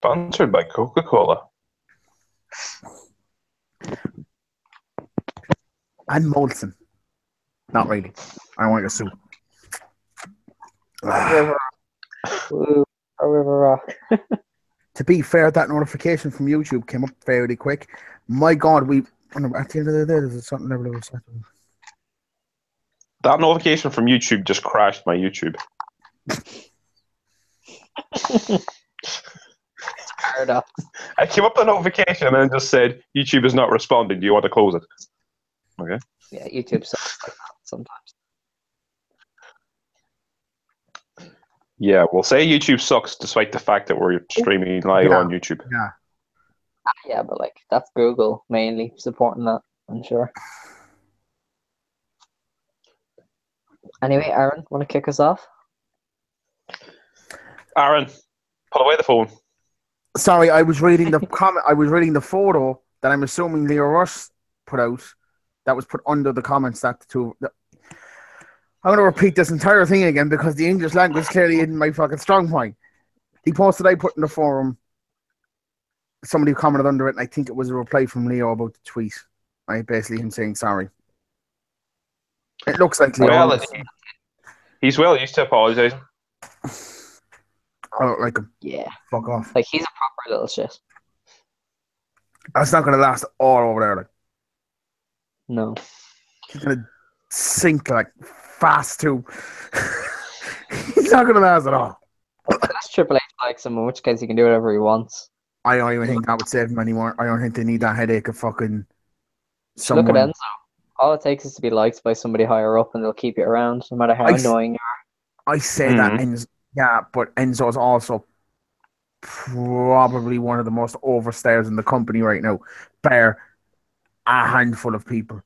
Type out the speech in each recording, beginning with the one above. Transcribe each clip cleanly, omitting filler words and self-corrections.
Sponsored by Coca-Cola. And Molson. Not really. I don't want your soup. River Rock. Ooh, a River Rock. To be fair, that notification from YouTube came up fairly quick. My God, at the end of the day, there's a certain level of settlement. That notification from YouTube just crashed my YouTube. Paradox. I came up with a notification and then just said, YouTube is not responding. Do you want to close it? Okay. Yeah, YouTube sucks like that sometimes. Yeah, we'll say YouTube sucks despite the fact that we're streaming live on YouTube. Yeah. Yeah, but like that's Google mainly supporting that, I'm sure. Anyway, Aaron, want to kick us off? Aaron, put away the phone. Sorry, I was reading the comment. I was reading the photo that I'm assuming Leo Rush put out. That was put under the comments. That the two. I'm going to repeat this entire thing again because the English language clearly isn't my fucking strong point. He posted, I put in the forum. Somebody commented under it, and I think it was a reply from Leo about the tweet. Right, basically him saying sorry. It looks like Leo. Well, he's well used to apologising. I don't like him. Yeah. Fuck off. Like he's a proper little shit. That's not going to last all over there. Like. No. He's going to sink like fast too. He's not going to last at all. Unless Triple H likes him, in which case he can do whatever he wants. I don't even think that would save him anymore. I don't think they need that headache of fucking someone. Look at Enzo. All it takes is to be liked by somebody higher up and they'll keep you around, no matter how annoying you are. I say that Enzo, yeah, but Enzo's also probably one of the most overstairs in the company right now, bar a handful of people.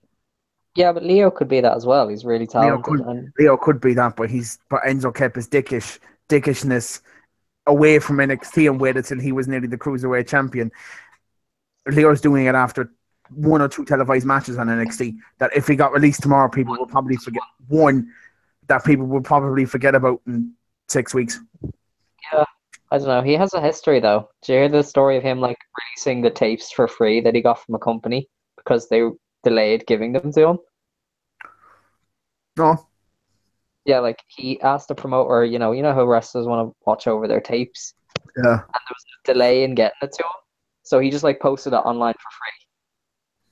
Yeah, but Leo could be that as well. He's really talented. Leo could be that, but Enzo kept his dickishness away from NXT and waited till he was nearly the Cruiserweight champion. Leo's doing it after one or two televised matches on NXT that if he got released tomorrow, people will probably forget. One that people will probably forget about in 6 weeks. Yeah, I don't know. He has a history, though. Did you hear the story of him like releasing the tapes for free that he got from a company because they delayed giving them to him? No. Yeah, like he asked the promoter, you know how wrestlers want to watch over their tapes. Yeah. And there was a delay in getting it to him, so he just like posted it online for free,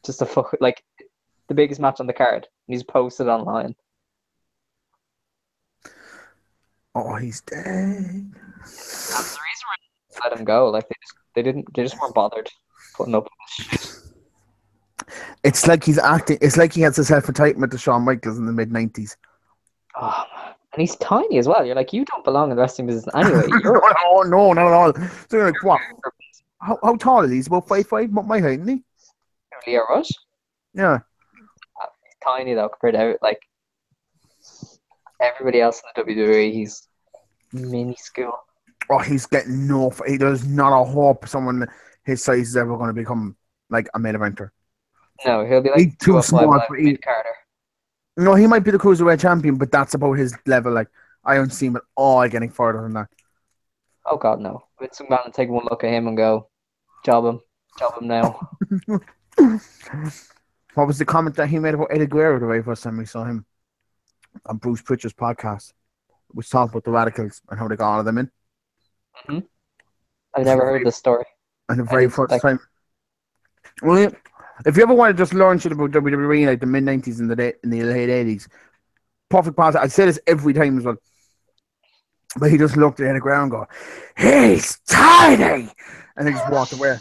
just to fuck like the biggest match on the card. And he's posted online. Oh, he's dead. And the reason why they let him go, like they just weren't bothered putting up with shit. It's like he's acting. It's like he has a self-entitlement to Shawn Michaels in the mid-90s. Oh, man. And he's tiny as well. You're like, you don't belong in the wrestling business anyway. You're no, not at all. So you're like, what? How tall is he? He's about 5'5", my height, isn't he? Leo Rush? Yeah. He's tiny though compared to like everybody else in the WWE. He's minuscule. Oh, he's getting no. There's not a hope someone his size is ever going to become like a main eventer. No, he'll be like he's too small for Carter. No, he might be the Cruiserweight champion, but that's about his level. Like, I don't see him at all getting further than that. Oh, God, no. Vince McMahon will take one look at him and go, job him now. What was the comment that he made about Eddie Guerrero the very first time we saw him on Bruce Pritchard's podcast? We talked about the Radicals and how they got all of them in. Mm-hmm. I've never heard this story. And the very first time. Well, if you ever want to just learn shit about WWE like the mid-90s and in the late 80s, perfect pass. I say this every time as well. But he just looked at the ground and go, he's tiny! And he just walked away.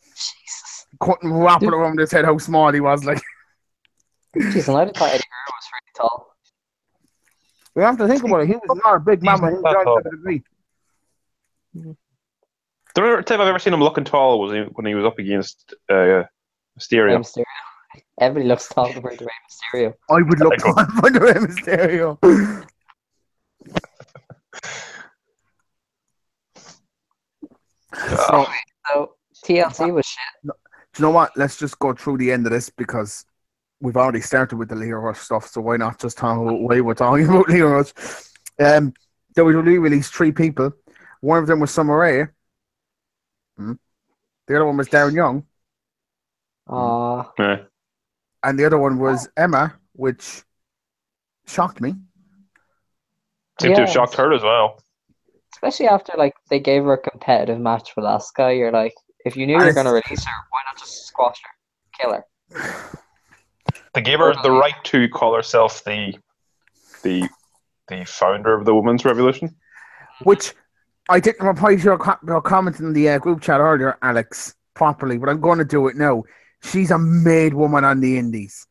Jesus. Couldn't wrap it around his head how small he was. Like. Jeez, and I thought Eddie Guerrero was really tall. We have to think about it. He was not a big man when he joined WWE. The only time I've ever seen him looking tall was when he was up against Mysterio. Everybody looks tall compared to Rey Mysterio. I would look tall under Rey Mysterio. So TLC was shit. Do you know what? Let's just go through the end of this because we've already started with the Leo Rush stuff. So why not just talk about why we're talking about Leo Rush? WWE released 3 people. One of them was Summer Rae. The other one was Darren Young, Yeah. and the other one was Emma, which shocked me. Seemed to have Yeah. shocked her as well. Especially after like they gave her a competitive match with Asuka, you're like, if you knew you And were it's- going to release her, why not just squash her, kill her? They gave her the right to call herself the founder of the women's revolution. Which I didn't reply to your comment in the group chat earlier, Alex, properly, but I'm going to do it now. She's a made woman on the indies.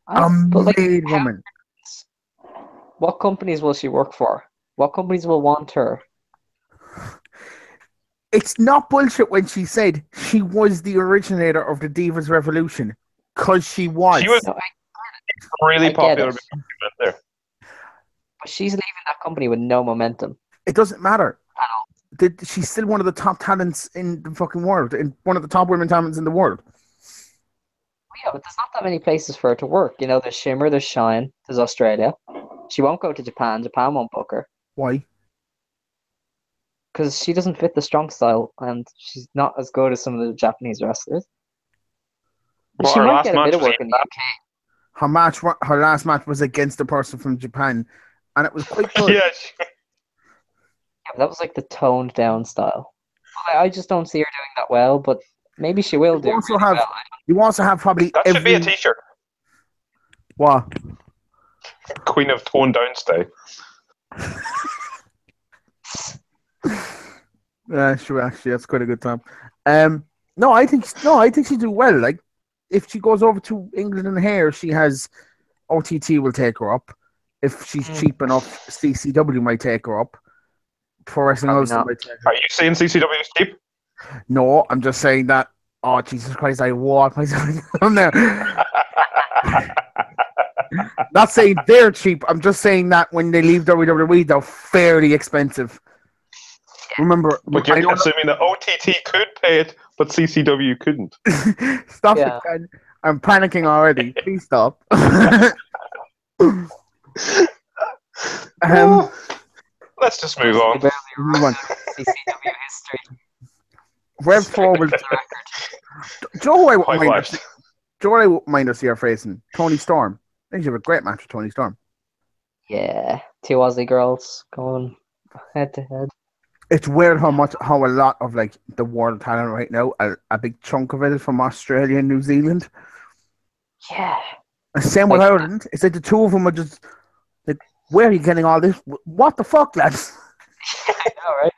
A But like, made woman. what companies will she work for? What companies will want her? It's not bullshit when she said she was the originator of the Divas Revolution. Because she was. She was No, really I get popular it. because she went there. But she's leaving that company with no momentum It doesn't matter. at all. She's still one of the top talents in the fucking world. And one of the top women talents in the world. Yeah, but there's not that many places for her to work. You know, there's Shimmer, there's Shine, there's Australia. She won't go to Japan. Japan won't book her Why? because she doesn't fit the strong style, and she's not as good as some of the Japanese wrestlers. Well, She her might last get a match bit of was work in the UK. Her last match was against a person from Japan. And it was quite good. Yeah, Yeah, but that was like the toned down style. I just don't see her doing that well, but maybe she will do also really have- well. You also have probably that should be a t-shirt. What? Queen of Toned Down Stay. Sure, actually, that's quite a good time. No, I think she'll do well. Like, if she goes over to England and here, she has OTT will take her up. If she's cheap enough, CCW might take her up. Pro Wrestling Probably Ulster not. might take her. Are you saying CCW is cheap? No, I'm just saying that. Oh, Jesus Christ! I walked myself down there. Not saying they're cheap. I'm just saying that when they leave WWE, they're fairly expensive. Remember, But I you're know assuming that OTT could pay it, but CCW couldn't. Stop Yeah. it, Ken. I'm panicking already. Please stop. Let's just move on. Barely move on. CCW history. Rev forward. The record. Joe, I wouldn't mind Whitewashed. us. Joe, I wouldn't mind us here facing Tony Storm. I think you have a great match with Tony Storm. Yeah, two Aussie girls going head to head. It's weird how a lot of like the world talent right now, a big chunk of it is from Australia and New Zealand. Yeah. And same with Like- Ireland. It's like the two of them are just like, where are you getting all this? What the fuck, lads? I know, right?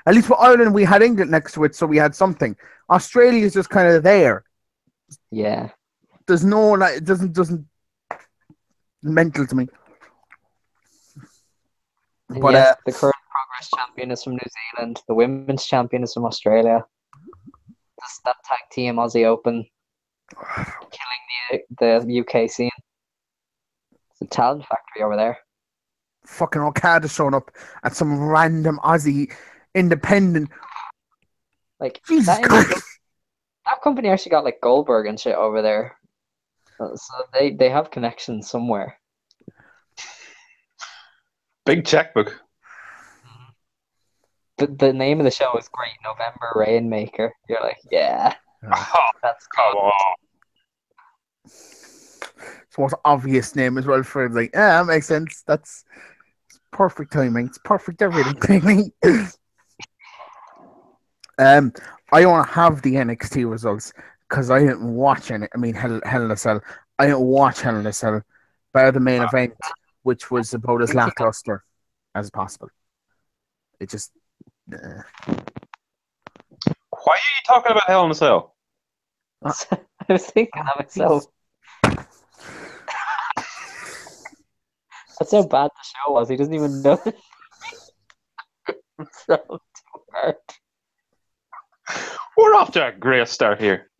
At least for Ireland, we had England next to it, so we had something. Australia is just kind of there. Yeah. There's no like, it doesn't mental to me. And But yes, the current Progress champion is from New Zealand. The women's champion is from Australia. That tag team Aussie Open killing the UK scene. It's a talent factory over there. fucking Okada showing up at some random Aussie independent. Like Jesus that, Christ. that company actually got like Goldberg and shit over there. So they have connections somewhere. Big checkbook. The name of the show is great. November Rainmaker. You're like, yeah, Oh, that's come good. on. It's the most obvious name as well for it. Like, yeah, that makes sense. That's perfect timing. It's perfect everything. I don't have the NXT results because I didn't watch any. I mean, Hell in a Cell. I didn't watch Hell in a Cell, by the main event, which was about as lackluster as possible. It just. Why are you talking about Hell in a Cell? I was thinking that myself. That's how bad the show was. He doesn't even know. So too hard. We're off to a great start here.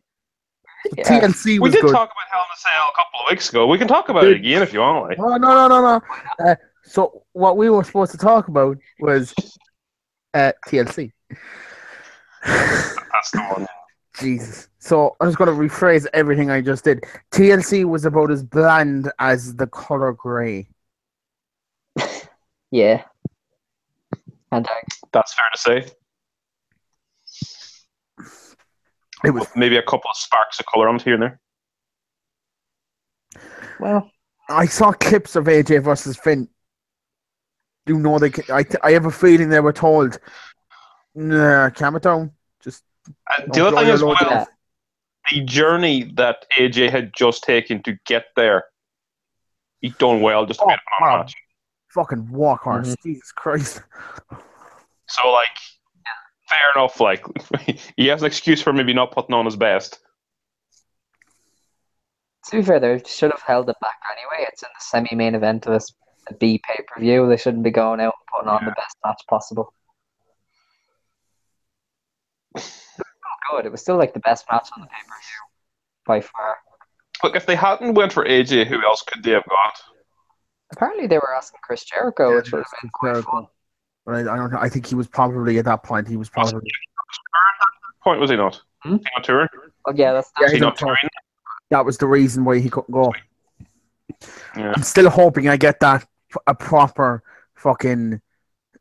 Yeah. TLC We was did good. talk about Hell in a Cell a couple of weeks ago. We can talk about it again if you want. Like. Oh, no. So what we were supposed to talk about was TLC. That's the one. Jesus. So I'm just going to rephrase everything I just did. TLC was about as bland as the color grey. Yeah. And That's fair to say. It was. Maybe a couple of sparks of colour on it here and there. Well, I saw clips of AJ versus Finn. You know they. I have a feeling they were told, "Nah, calm it down. Just The don't other blow thing your is, load." yeah. the journey that AJ had just taken to get there, he done well just to be in a wow. match. Fucking workhorse. Mhm. Jesus Christ. So, like, fair enough. Like, he has an excuse for maybe not putting on his best. To be fair, they should have held it back anyway. It's in the semi-main event of a B pay-per-view. They shouldn't be going out and putting on the best match possible. Good. It was still like the best match on the pay-per-view by far. Look, if they hadn't went for AJ, who else could they have got? Apparently, they were asking Chris Jericho, which would have been quite fun. Hysterical. But I don't know. I think he was probably at that point. He was probably. Point was he not? Hmm? Was he not touring? Oh yeah, that's Yeah, Was he he's not on tour. touring? That was the reason why he couldn't go. Yeah. I'm still hoping I get a proper fucking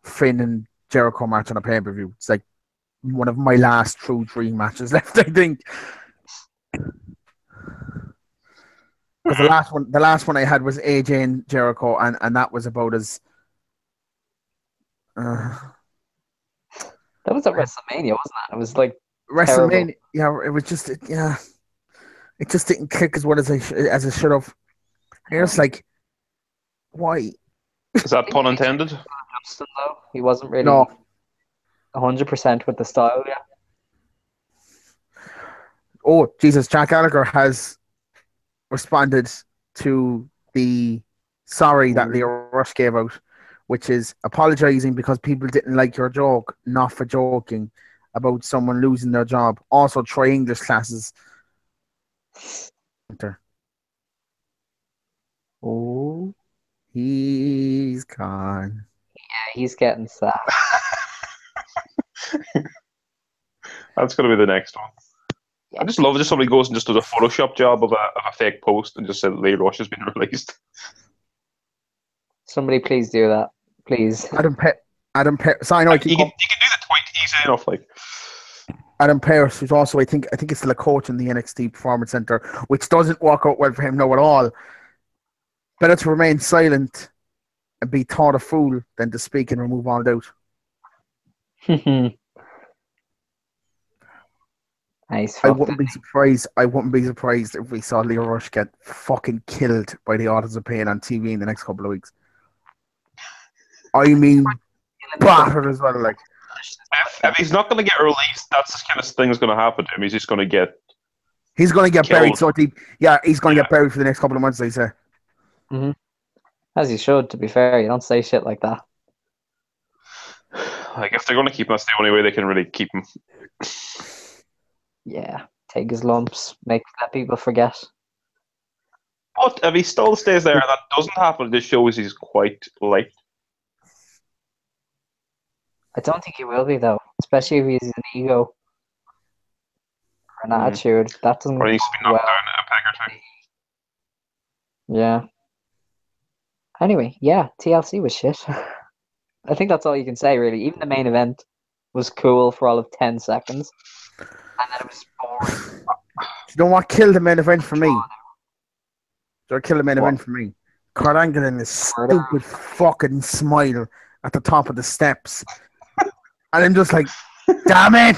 Finn and Jericho match on a pay per view. It's like one of my last true dream matches left, I think. Because the last one I had was AJ and Jericho, and that was about as. that was at WrestleMania, wasn't it? It was like WrestleMania, yeah, it was just it just didn't click as well as it should have. I was like, why? Is that pun intended? Justin though. He wasn't really No, 100% with the style yet. oh Jesus, Jack Gallagher has responded to the sorry that Leo Rush gave out, which is apologizing because people didn't like your joke, not for joking about someone losing their job. Also, try English classes. Oh, He's gone. yeah, he's getting sad. That's going to be the next one. I just love it if somebody goes and just does a Photoshop job of a fake post and just said Lee Rush has been released. Somebody please do that. Please. Adam Pearce. So I know You can do the tweet easy enough, like. Adam Pearce, who's also I think it's still a coach in the NXT Performance Center, which doesn't work out well for him now at all. Better to remain silent and be thought a fool than to speak and remove all doubt. Nice. I wouldn't be surprised if we saw Leo Rush get fucking killed by the Authors of Pain on TV in the next couple of weeks. I mean, battered as well. Like, if he's not going to get released, that's the kind of thing that's going to happen to him. He's just going to get. He's going to get killed. buried so deep. Yeah, he's going to get buried for the next couple of months, they say. Mm-hmm. As he should, to be fair. You don't say shit like that. Like, if they're going to keep him, that's the only way they can really keep him. Yeah, take his lumps, let people forget. But if he still stays there and that doesn't happen, this shows he's quite light. I don't think he will be, though. Especially if he's an ego or an attitude. That doesn't Or he's go been knocked well. down a peg or two. Yeah. Anyway, yeah, TLC was shit. I think that's all you can say, really. Even the main event was cool for all of 10 seconds. And then it was boring. You know what killed the main event for me? Kurt Angle and his stupid fucking smile at the top of the steps. And I'm just like, damn it!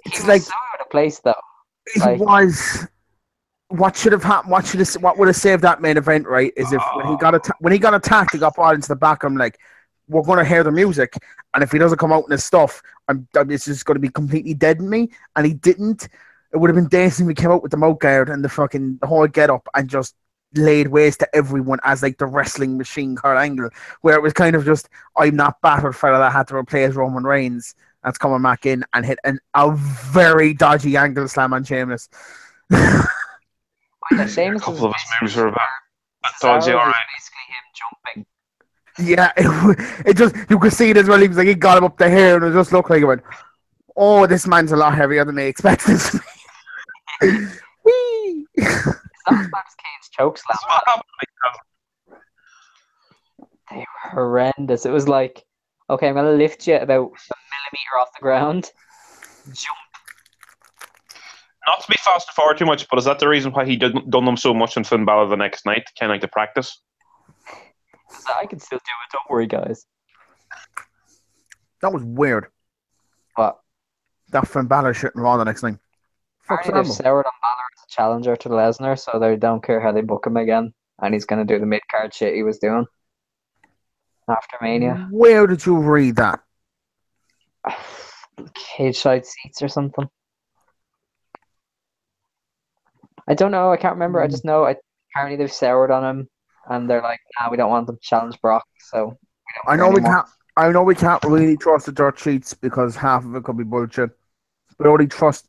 It's like so out of place, though. it was. What should have happened? What would have saved that main event? Right? Is if when he got attacked, he got brought into the back. I'm like, we're going to hear the music, and if he doesn't come out in his stuff, it's just going to be completely dead in me. And he didn't. It would have been dancing. We came out with the mouth guard and the whole get up and just laid waste to everyone as like the wrestling machine Kurt Angle, where it was kind of just, I'm not battered fella that had to replace Roman Reigns. That's coming back in and hit a very dodgy angle slam on Sheamus. Yeah, Sheamus A couple of his moves were about Cesaro dodgy, alright. was basically him jumping. Yeah, it just, you could see it as well. He was like, he got him up the hair and it just looked like he went, oh, this man's a lot heavier than I expected. Whee! That was Max Kane's choke slam. They were horrendous. It was like, okay, I'm going to lift you about a millimeter off the ground. Jump. Not to be fast forward too much, but is that the reason why he done them so much in Finn Balor the next night? Kind of like to practice? I can still do it. Don't worry, guys. That was weird. But That Finn Balor shit in Raw the next night. Fuck's apparently they've that? soured on Balor as a challenger to Lesnar, so they don't care how they book him again, and he's going to do the mid card shit he was doing after Mania. Where did you read that? Cage side seats or something. I don't know. I can't remember. I just know apparently they've soured on him, and they're like, "Nah, we don't want them to challenge Brock." So I know we can't. I know we can't really trust the dirt sheets because half of it could be bullshit. But only trust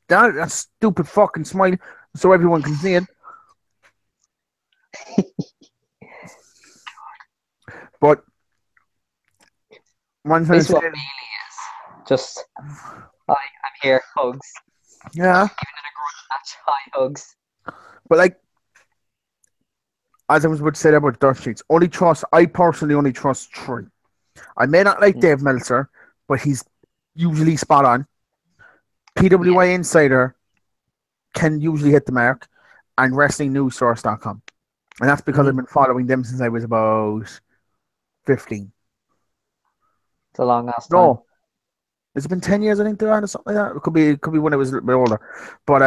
that stupid fucking smile so everyone can see it. But one thing, This is what Bailey is. Just, I'm here, hugs. yeah. Even in a grudge match, hi, hugs. But like, as I was about to say about dirt sheets, I personally only trust three. I may not like Dave Meltzer, but he's usually spot on. PWI Insider can usually hit the mark, and WrestlingNewsSource.com. And that's because I've been following them since I was about 15. It's a long ass time. No. Has it been 10 years, I think, they're on or something like that? It could be when I was a little bit older. But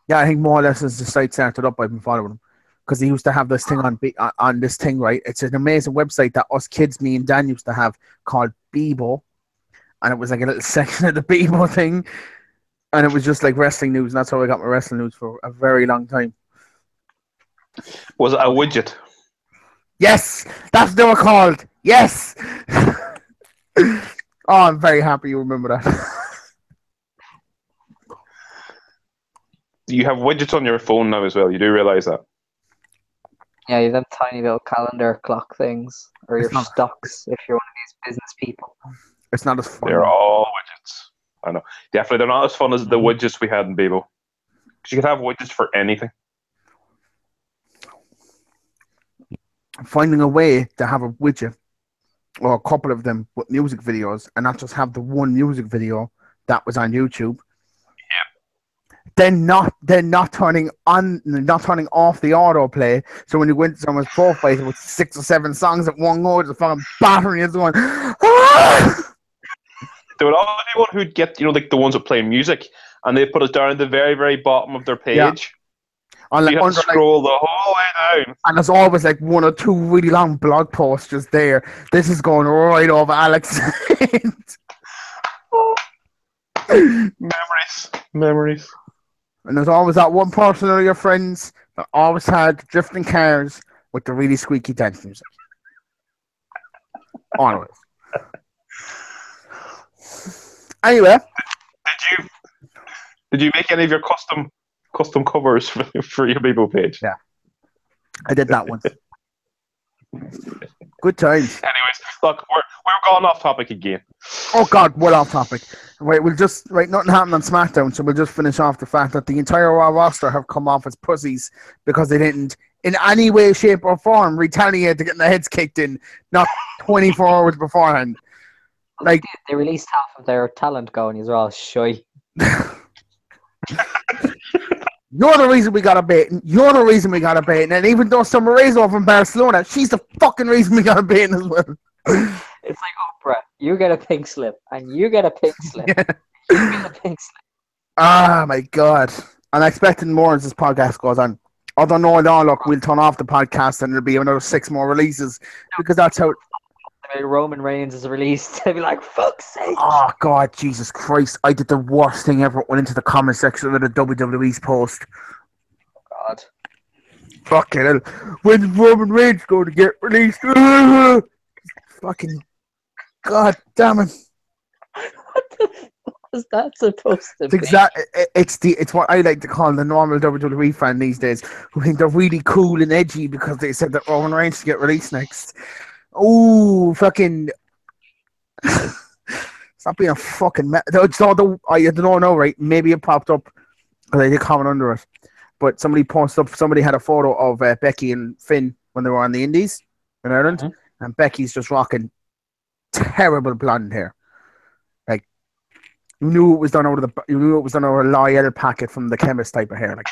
yeah, I think more or less as the site started up, I've been following him. Because he used to have this thing on this thing, right? It's an amazing website that us kids, me and Dan, used to have called Bebo. And it was like a little section of the Bebo thing. And it was just like wrestling news. And that's how I got my wrestling news for a very long time. Was it a widget? Yes! That's what they were called! Yes! Oh, I'm very happy you remember that. You have widgets on your phone now as well. You do realize that? Yeah, you have them tiny little calendar clock things, or your It's not- stocks if you're one of these business people. It's not as fun. They're all widgets. I know. Definitely, they're not as fun as the widgets we had in Bebo. You could have widgets for anything. Finding a way to have a widget or a couple of them with music videos and not just have the one music video that was on YouTube. Then not turning off the autoplay. So when you went to someone's profile with 6 or 7 songs at one go, the fucking battery is going. Ah! There would always be one who'd get, like the ones that play music, and they put it down at the very, very bottom of their page. Yeah. So you have to scroll the whole way down. And there's always like 1 or 2 really long blog posts just there. This is going right over Alex. Memories. And there's always that one person of your friends that always had drifting cars with the really squeaky dance music. Always. Anyway. Did you make any of your custom covers for your Bebo page? Yeah. I did that once. Good times. Anyways, look, we're going off topic again. Oh God, we're off topic. Right, nothing happened on SmackDown, so we'll just finish off the fact that the entire Raw roster have come off as pussies because they didn't, in any way, shape, or form, retaliate to getting their heads kicked in, not 24 hours beforehand. Like they released half of their talent going, you're all shy. You're the reason we got a baiting. You're the reason we got a baiting. And even though Summer Rae's over in Barcelona, she's the fucking reason we got a baiting as well. It's like Oprah. You get a pink slip, and you get a pink slip. Yeah. You get a pink slip. Ah, my God. I'm expecting more as this podcast goes on. Although, no, look, we'll turn off the podcast and there'll be another 6 more releases because that's how... Roman Reigns is released. They'll be like, fuck's sake. Oh, God, Jesus Christ. I did the worst thing ever. Went into the comment section of the WWE's post. God. Fucking hell. When's Roman Reigns going to get released? Fucking God damn it. What the fuck was that supposed to be? It's what I like to call the normal WWE fan these days, who think they're really cool and edgy because they said that Roman Reigns should get released next. Oh, fucking... Stop being a fucking... I don't know, right? Maybe it popped up because I did comment under it. But somebody had a photo of Becky and Finn when they were on the Indies in Ireland. Mm-hmm. And Becky's just rocking terrible blonde hair. Like, You knew it was done over a L'Oreal packet from the chemist type of hair, like.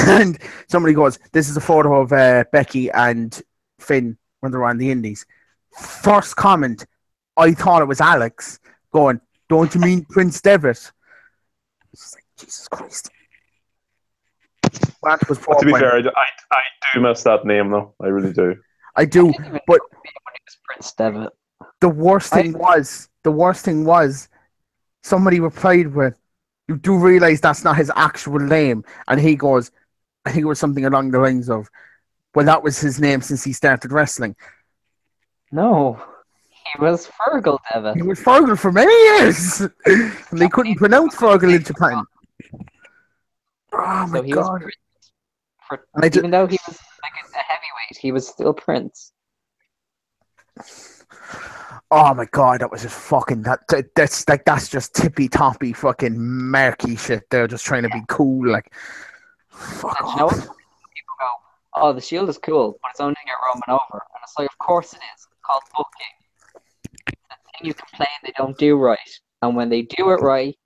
And somebody goes, "This is a photo of Becky and Finn when they were on the Indies." First comment, I thought it was Alex going, "Don't you mean Prince Devitt?" It's like, Jesus Christ. That was To be fair, I do miss that name though. I really do. I do, but Prince Devitt. the worst thing was, somebody replied with, "You do realize that's not his actual name," and he goes, I think it was something along the lines of, "Well, that was his name since he started wrestling." No, he was Fergal Devitt. He was Fergal for many years, and they couldn't pronounce Fergal in Japan. Oh my So he god! was Prince. Even though he was like a heavyweight, he was still Prince. Oh my god, that was just fucking that's just tippy toppy fucking murky shit. They're just trying to be cool, like fuck And off. you know what? People go, "Oh, the Shield is cool, but it's only to get Roman over." And it's like, of course it is. It's called booking. The thing you complain they don't do right, and when they do it right,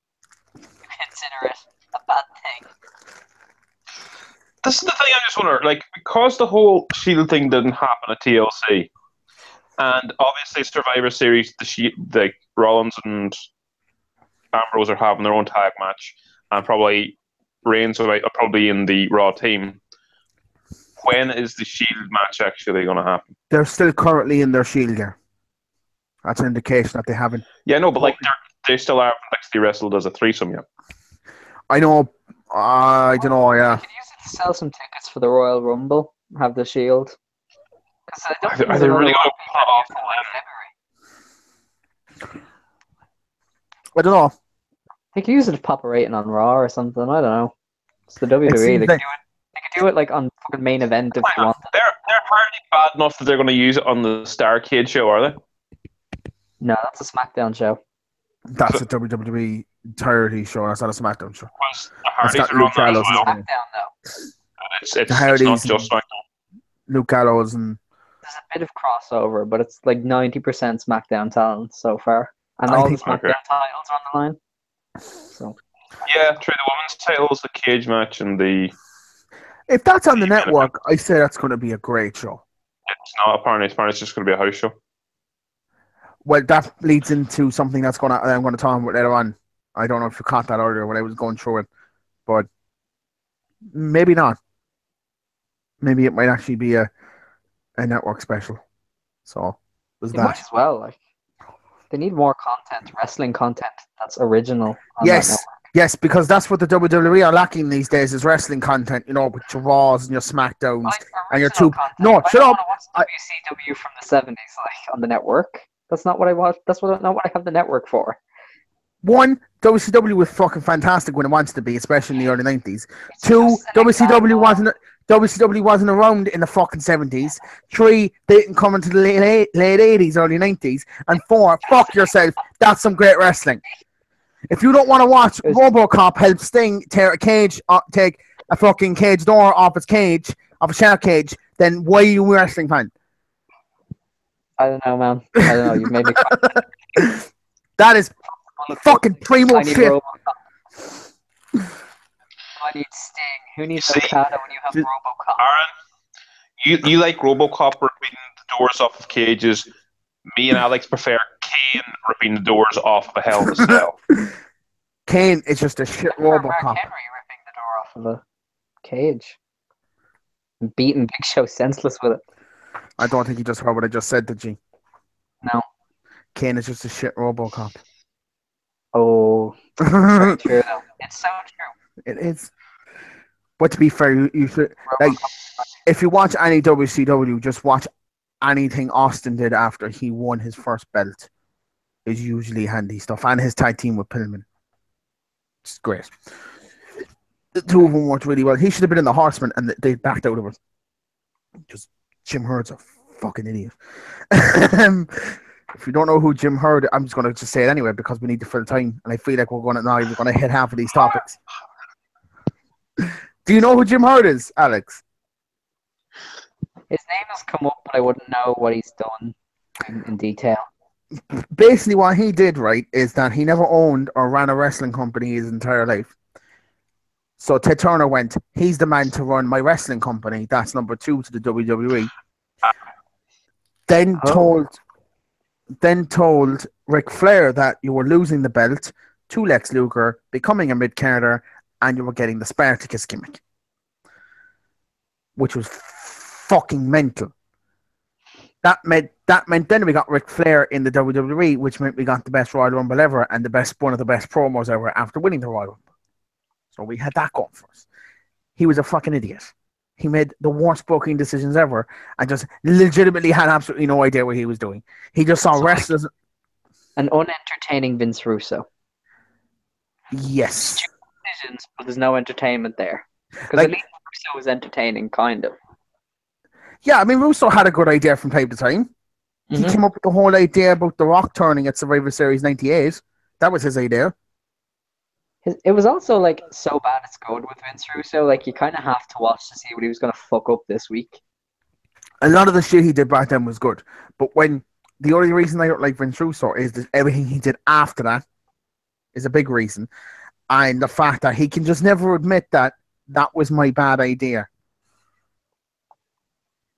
you consider it a bad thing. This is the thing I just wonder, like, because the whole Shield thing didn't happen at TLC, and obviously Survivor Series, the Rollins and Ambrose are having their own tag match, and probably Reigns are probably in the Raw team. When is the Shield match actually going to happen? They're still currently in their Shield gear. That's an indication that they haven't. Yeah, no, but like they still haven't actually wrestled as a threesome yet. I know. I don't know. Yeah. You could use it to sell some tickets for the Royal Rumble. Have the Shield. Because I don't think Are there's they another really one going to pop off? in February. I don't know. They could use it to pop a rating on Raw or something. I don't know. It's the WWE. seems They like- could do it like on fucking main event if they want. They're apparently bad enough that they're going to use it on the Starrcade show, are they? No, that's a SmackDown show. That's a WWE entirety show. That's not a SmackDown show. Because the That's Hardys got are on Luke there as Gallows. well. SmackDown though. It's Hardys not just SmackDown. Luke Gallows and There's a bit of crossover, but it's like 90% SmackDown talent so far, and I all the think- SmackDown titles are on the line. So Yeah, true. The women's titles, the cage match, and the if that's on the network, I say that's going to be a great show. it's not apparently it's just going to be a house show. Well, that leads into something I'm going to talk about later on. I don't know if you caught that earlier when I was going through it, but maybe not. Maybe it might actually be a network special. So there's they might that. as well. Like they need more content, wrestling content that's original. On Yes. that network. Yes, because that's what the WWE are lacking these days is wrestling content, you know, with your Raws and your SmackDowns. Like And your original two- content. No, I shut don't up. wanna watch WCW from the 70s, like on the network. That's not what I watch. That's not what I have the network for. One, WCW was fucking fantastic when it wanted to be, especially in the early 90s. It's Two, just an example. WCW wasn't around in the fucking 70s. Three, they didn't come into the late 80s, early 90s. And four, fuck yourself. That's some great wrestling. If you don't want to watch RoboCop help Sting take a fucking cage door off its cage, off a shark cage, then why are you a wrestling fan? I don't know, man. I don't know. You've made me cry. That is fucking primo I need shit. RoboCop. I need Sting. Who needs See? Okada when you have RoboCop? Aaron, you like RoboCop ripping the doors off of cages. Me and Alex prefer Kane ripping the doors off of a Hell in a Cell. Kane is just a shit I prefer Mark RoboCop. Henry ripping the door off of a cage and beating Big Show senseless with it. I don't think you just heard what I just said, did you? No. Kane is just a shit RoboCop. Oh, very true though. It's so true. It is. But to be fair, you should like if you watch any WCW, just watch anything Austin did after he won his first belt. Is usually handy stuff, and his tag team with Pillman. It's great. The two of them worked really well. He should have been in the Horsemen, and they backed out of it. Just Jim Hurd's a fucking idiot. If you don't know who Jim Hurd, I'm just going to say it anyway because we need to fill time, and I feel like we're going to hit half of these topics. Do you know who Jim Hurd is, Alex? His name has come up, but I wouldn't know what he's done in detail. basically what he did, right, is that he never owned or ran a wrestling company his entire life. So Ted Turner went, he's the man to run my wrestling company. That's number 2 to the WWE. Then told Ric Flair that you were losing the belt to Lex Luger, becoming a mid-carder, and you were getting the Spartacus gimmick. Which was fucking mental. That meant then we got Ric Flair in the WWE, which meant we got the best Royal Rumble ever and one of the best promos ever after winning the Royal Rumble. So we had that going for us. He was a fucking idiot. He made the worst booking decisions ever and just legitimately had absolutely no idea what he was doing. He just saw wrestlers. An unentertaining Vince Russo. Yes. Decisions, but there's no entertainment there. Because Like, at least Russo was entertaining, kind of. Yeah, I mean, Russo had a good idea from time to time. He came up with the whole idea about The Rock turning at Survivor Series 98. That was his idea. It was also like so bad it's good with Vince Russo. Like you kind of have to watch to see what he was going to fuck up this week. A lot of the shit he did back then was good. But the only reason I don't like Vince Russo is that everything he did after that is a big reason. And the fact that he can just never admit that was my bad idea.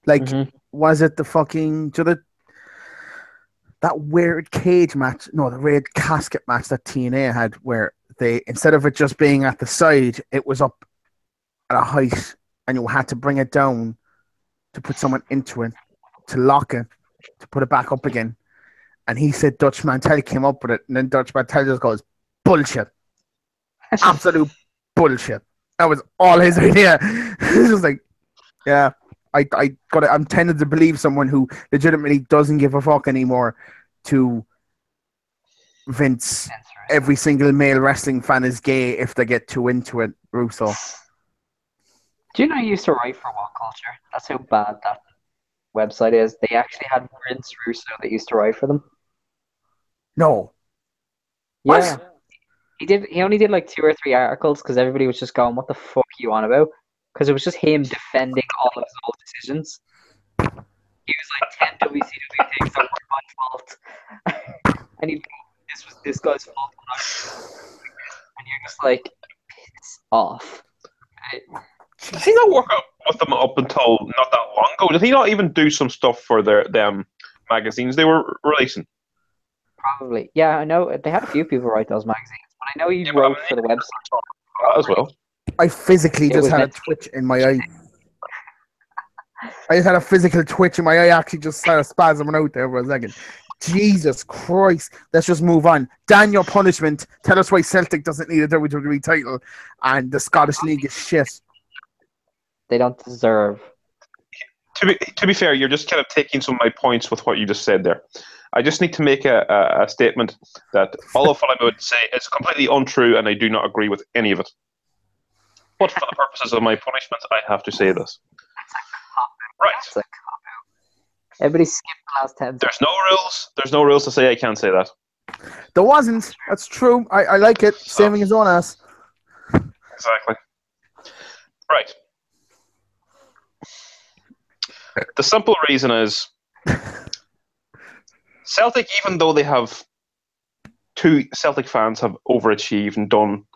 Like, was it the fucking that weird cage match? No, the red casket match that TNA had, where they, instead of it just being at the side, it was up at a height, and you had to bring it down to put someone into it, to lock it, to put it back up again. And he said Dutch Mantel came up with it, and then Dutch Mantel just goes, bullshit. Absolute bullshit. That was all his idea. It's just like, yeah. I'm tended to believe someone who legitimately doesn't give a fuck anymore to Vince. Every single male wrestling fan is gay if they get too into it, Russo. Do you know you used to write for What Culture? That's how bad that website is. They actually had Vince Russo that used to write for them. No. Yeah. What? He only did like 2 or 3 articles because everybody was just going, what the fuck are you on about? Because it was just him defending all of his old decisions. He was like 10 WCW things that were my fault. And he'd go, this was this guy's fault. And you're just like, piss off. Right? Did he not work out with them up until not that long ago? Did he not even do some stuff for them magazines they were releasing? Probably. Yeah, I know. They had a few people write those magazines. But I know he wrote for the website. As well. I physically just had a twitch in my eye. I just had a physical twitch in my eye. Actually just started spasming out there for a second. Jesus Christ. Let's just move on. Dan, your punishment. Tell us why Celtic doesn't need a WWE title and the Scottish League is shit. They don't deserve. To be fair, you're just kind of taking some of my points with what you just said there. I just need to make a statement that all of what I'm about to say is completely untrue and I do not agree with any of it. But for the purposes of my punishment, I have to say this. That's a cop-out. Right. That's a cop-out. Everybody skip the last 10 There's no rules. There's no rules to say I can't say that. There wasn't. That's true. I like it. Saving his own ass. Exactly. Right. The simple reason is Celtic, even though they have 2 Celtic fans have overachieved and done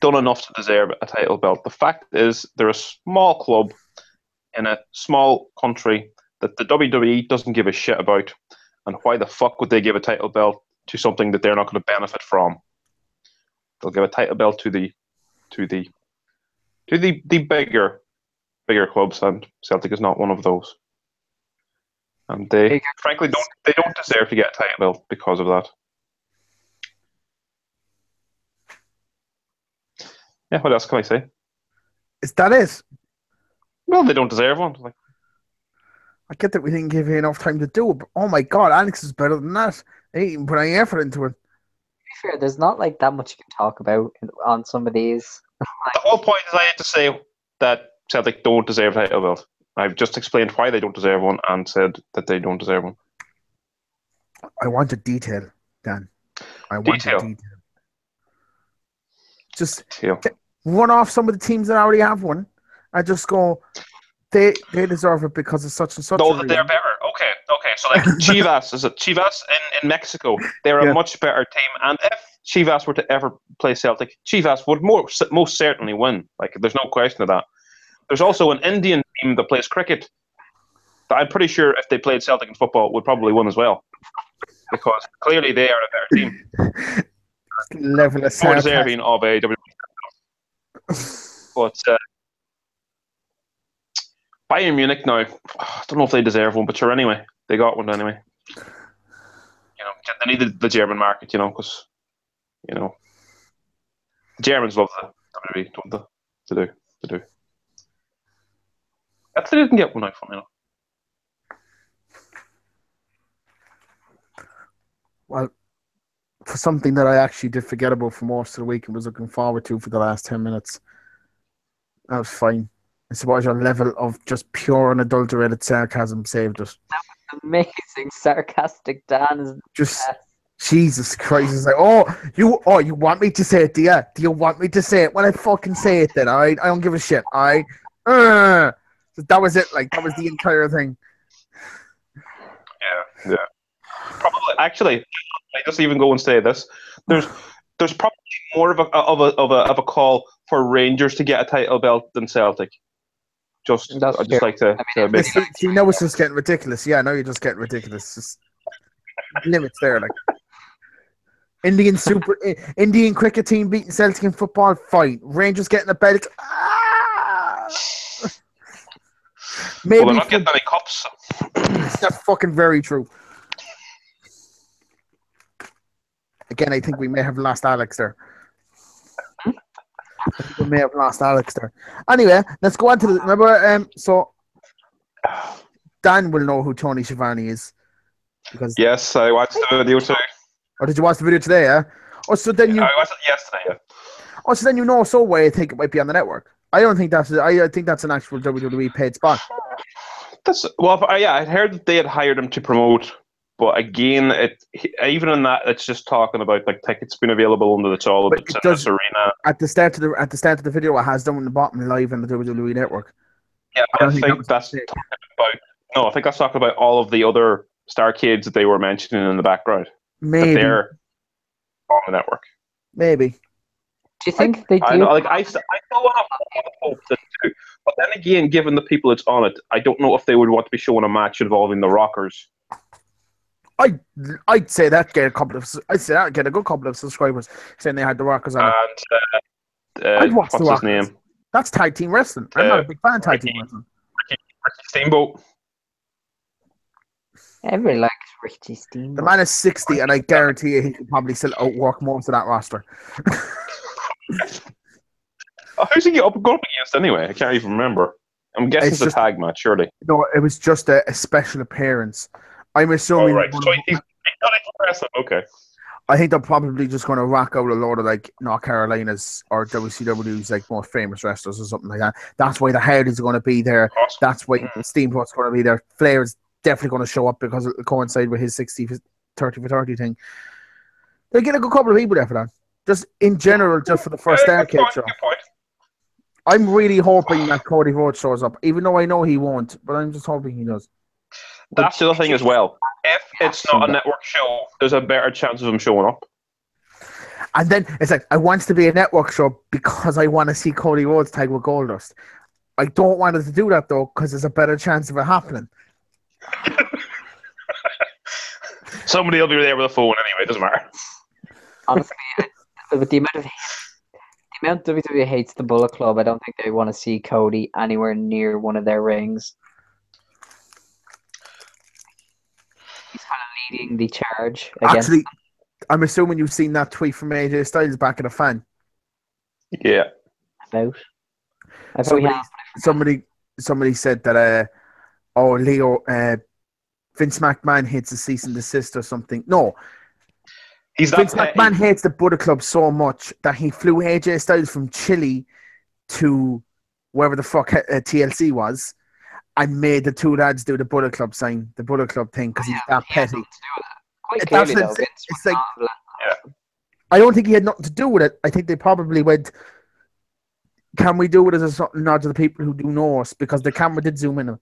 enough to deserve a title belt. The fact is they're a small club in a small country that the WWE doesn't give a shit about. And why the fuck would they give a title belt to something that they're not going to benefit from? They'll give a title belt to the bigger clubs, and Celtic is not one of those. And they frankly don't deserve to get a title belt because of that. Yeah, what else can I say? Is that it? Well, they don't deserve one. Like, I get that we didn't give you enough time to do it, but oh my god, Alex is better than that. They didn't even put any effort into it. To be fair, there's not like that much you can talk about on some of these. the whole point is I had to say that Celtic don't deserve a title belt. I've just explained why they don't deserve one and said that they don't deserve one. I want a detail, Dan. I want a detail. Just run off some of the teams that already have one and just go, they deserve it because it's such and such. No, a that they're reason. better. Okay. So like Chivas, is it Chivas in Mexico? They're Yeah. a much better team. And if Chivas were to ever play Celtic, Chivas would most certainly win. Like, there's no question of that. There's also an Indian team that plays cricket that I'm pretty sure if they played Celtic in football would probably win as well, because clearly they are a better team. Level of More sarcasm. deserving of a WWF. But Bayern Munich now, I don't know if they deserve one, but sure, anyway, they got one anyway. They needed the German market, because, the Germans love the WWE, don't they? They do. If they didn't get one out from, Well, for something that I actually did forget about for most of the week and was looking forward to for the last 10 minutes, that was fine. I suppose your level of just pure and adulterated sarcasm saved us. Amazing, sarcastic Dan is Just Jesus Christ! It's like, you want me to say it? Do you? Do you want me to say it? Well, I fucking say it then. All right, I don't give a shit. All right. So that was it. Like, that was the entire thing. Yeah. Probably, actually, I just even go and say this. There's probably more of a call for Rangers to get a title belt than Celtic. I'd just like to make See, now it's just getting ridiculous. Yeah, now you're just getting ridiculous. Just limits there, like. Indian cricket team beating Celtic in football, fine. Rangers getting a belt. Maybe they're not getting any cups. That's fucking very true. Again, I think we may have lost Alex there. Anyway, let's go on to the. Remember, so Dan will know who Tony Schiavone is. Because yes, I watched the video too. Or did you watch the video today, yeah? Oh, so then I watched it yesterday, yeah. Oh, so then I think it might be on the network. I don't think that's. I think that's an actual WWE paid spot. I heard that they had hired him to promote, but again, even in that, it's just talking about like tickets being available under the all of the arena. At the start of the video, it has down in the bottom live on the WWE network. Yeah, I think that's talking about. No, I think that's talking about all of the other Starcades that they were mentioning in the background. Maybe they're on the network. Maybe. Do you think they do? I know, I still want to hope that too. But then again, given the people that's on it, I don't know if they would want to be showing a match involving the Rockers. I'd say that get a good couple of subscribers saying they had the Rockers on it. And what's his name? That's tag team wrestling. I'm not a big fan of tag team wrestling. Ricky Steamboat. Everybody likes Ricky Steamboat. The man is 60, and I guarantee you he could probably still outwork most of that roster. Who's he going up against anyway? I can't even remember. I'm guessing it's a tag match, surely. No, it was just a special appearance. I'm assuming. Oh, right. So he's not even wrestling. Okay. I think they're probably just going to rock out a load of like North Carolina's or WCW's like most famous wrestlers or something like that. That's why the Hardys are going to be there. Awesome. That's why Steamboat's going to be there. Flair's definitely going to show up because it'll coincide with his 30 for 30 thing. They'll get a good couple of people there for that. Just in general, just for the first Starcade show. I'm really hoping that Cody Rhodes shows up, even though I know he won't, but I'm just hoping he does. That's the other thing as well. If it's not a network show, there's a better chance of him showing up. And then it's like, I want it to be a network show because I want to see Cody Rhodes tag with Goldust. I don't want it to do that, though, because there's a better chance of it happening. Somebody will be there with a phone anyway, it doesn't matter. Honestly, with the amount WWE hates the Bullet Club, I don't think they want to see Cody anywhere near one of their rings. He's kind of leading the charge against them. I'm assuming you've seen that tweet from AJ Styles back at a fan. Yeah. Somebody said that Leo Vince McMahon hates a cease and desist or something. No. Vince McMahon hates the Bullet Club so much that he flew AJ Styles from Chile to wherever the fuck TLC was and made the two lads do the Bullet Club sign, the Bullet Club thing, because he's that petty. Quite clearly, though, it's like, I don't think he had nothing to do with it. I think they probably went, can we do it as a something nod to the people who do know us? Because the camera did zoom in.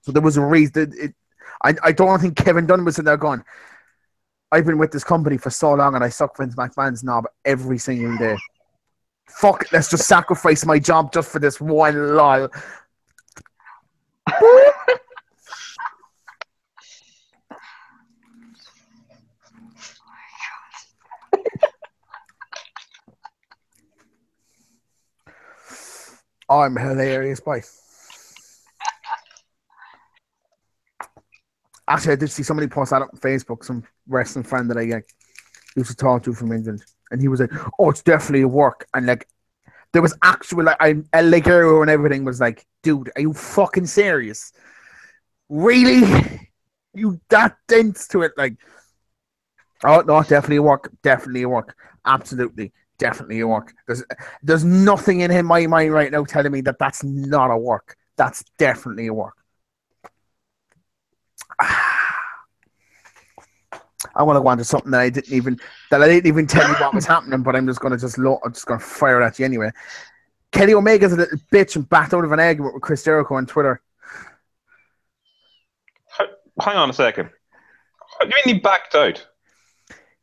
So there was a reason. I don't think Kevin Dunn was in there going, I've been with this company for so long and I suck Vince McMahon's knob every single day. Fuck it, let's just sacrifice my job just for this one lol. I'm hilarious, boy. Actually, I did see somebody post that up on Facebook, some wrestling friend that I used to talk to from England, and he was like, "Oh, it's definitely a work," and like, there was actual like Arrow and everything was like, "Dude, are you fucking serious? Really? You that dense to it?" Like, oh no, definitely a work, absolutely, definitely a work. There's nothing in my mind right now telling me that that's not a work. That's definitely a work. I want to go on to something that I didn't even tell you what was happening, but I'm just gonna fire it at you anyway. Kenny Omega's a little bitch and backed out of an argument with Chris Jericho on Twitter. Hang on a second. What do you mean he backed out?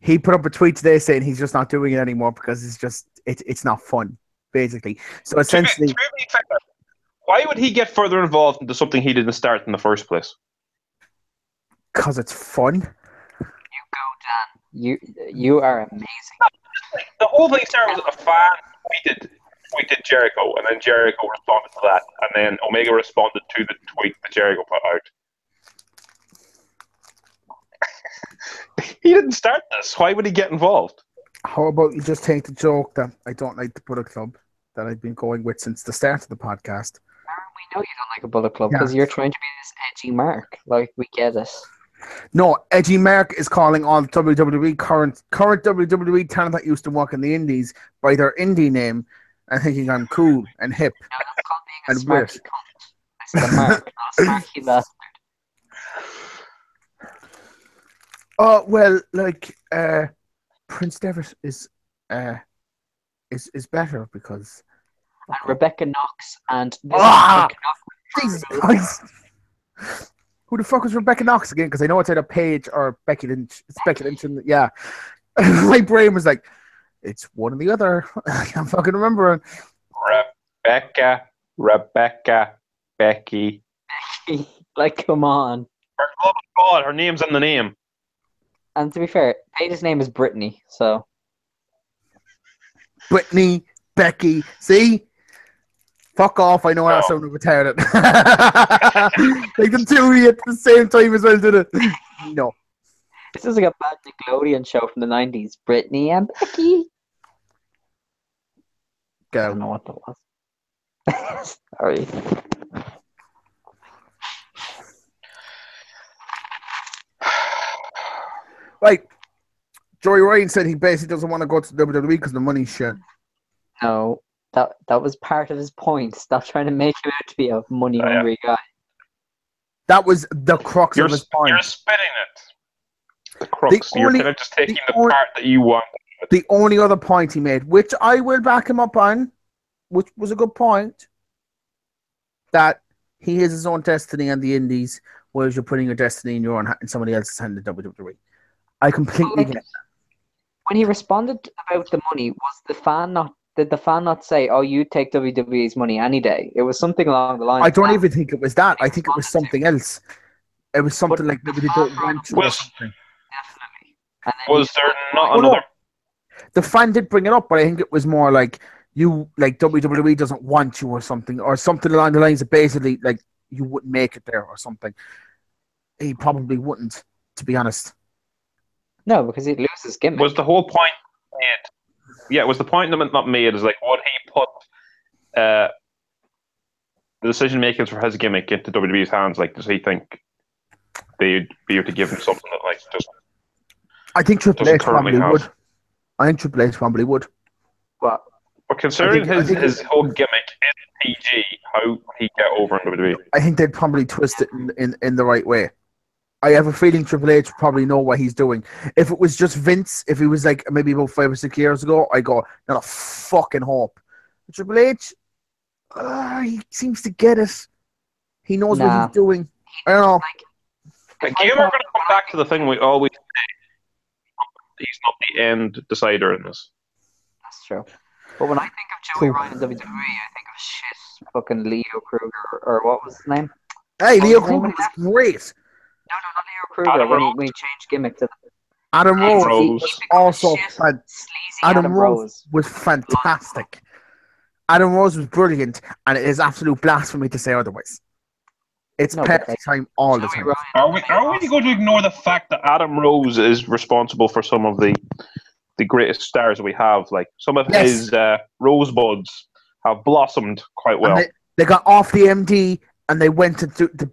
He put up a tweet today saying he's just not doing it anymore because it's not fun, basically. So essentially, why would he get further involved into something he didn't start in the first place? Because it's fun. You go, Dan. You are amazing. The whole thing started with a fan tweeted Jericho, and then Jericho responded to that, and then Omega responded to the tweet that Jericho put out. He didn't start this. Why would he get involved? How about you just take the joke that I don't like the Bullet Club that I've been going with since the start of the podcast? We know you don't like a Bullet Club because you're trying to be this edgy mark. Like, we get it. No, edgy Mark is calling all WWE current WWE talent that used to work in the indies by their indie name and thinking I'm cool and hip. No, that's called being a smarky cunt. I said a mark, not a smarky bastard. Oh well, like Prince Devitt is better because and Rebecca Knox and Jesus Christ. Who the fuck was Rebecca Knox again? Because I know it's either Paige or Becky Lynch. It's Becky Lynch, and yeah. My brain was like, it's one or the other. I can't fucking remember. Rebecca, Becky. Like, come on. Her name's in the name. And to be fair, Paige's name is Brittany, so. Brittany, Becky, see? Fuck off, I know I sounded retarded. Like the two of you at the same time as well, did it? No. This is like a bad Nickelodeon show from the 90s. Brittany and Becky. Go. I don't know what that was. Sorry. Like, Joey Ryan said he basically doesn't want to go to WWE because the money's shit. No. That was part of his point. Stop trying to make him out to be a money-hungry guy. That was the crux of his point. You're spinning it. The crux. You're kind of just taking the part that you want. The only other point he made, which I will back him up on, which was a good point, that he has his own destiny on the indies, whereas you're putting your destiny in your own in somebody else's hand in WWE. I completely get that. When he responded about the money, did the fan not say, "Oh, you take WWE's money any day"? It was something along the lines. I don't even think it was that. I think it was something else. It was something like maybe they don't want to or something. Definitely. Was there not another? The fan did bring it up, but I think it was more like WWE doesn't want you or something along the lines of basically like you wouldn't make it there or something. He probably wouldn't, to be honest. No, because he'd lose his gimmick. Was the whole point made? Yeah, was the point not made? Is like, would he put the decision makings for his gimmick into WWE's hands? Like, does he think they'd be able to give him something that like just? I think Triple H probably would. I think Triple H probably would. What? But considering his whole gimmick is PG, how would he get over in WWE? I think they'd probably twist it in the right way. I have a feeling Triple H probably know what he's doing. If it was just Vince, if he was like maybe about 5 or 6 years ago, I go, not a fucking hope. Triple H, he seems to get it. He knows what he's doing. I don't know. Again, we're going to come back to the thing we always say. He's not the end decider in this. That's true. But when I think of Joey Ryan in WWE, I think of shit fucking Leo Kruger, or what was his name? Hey, Leo Kruger was great. No, not Leo Kruger. When he changed gimmick to Adam Rose was also Adam Rose was fantastic. Adam Rose was brilliant, and it is absolute blasphemy to say otherwise. It's Pepsi time all the time. Are we going to ignore the fact that Adam Rose is responsible for some of the greatest stars we have? Like some of his rosebuds have blossomed quite well. They got off the MD and they went to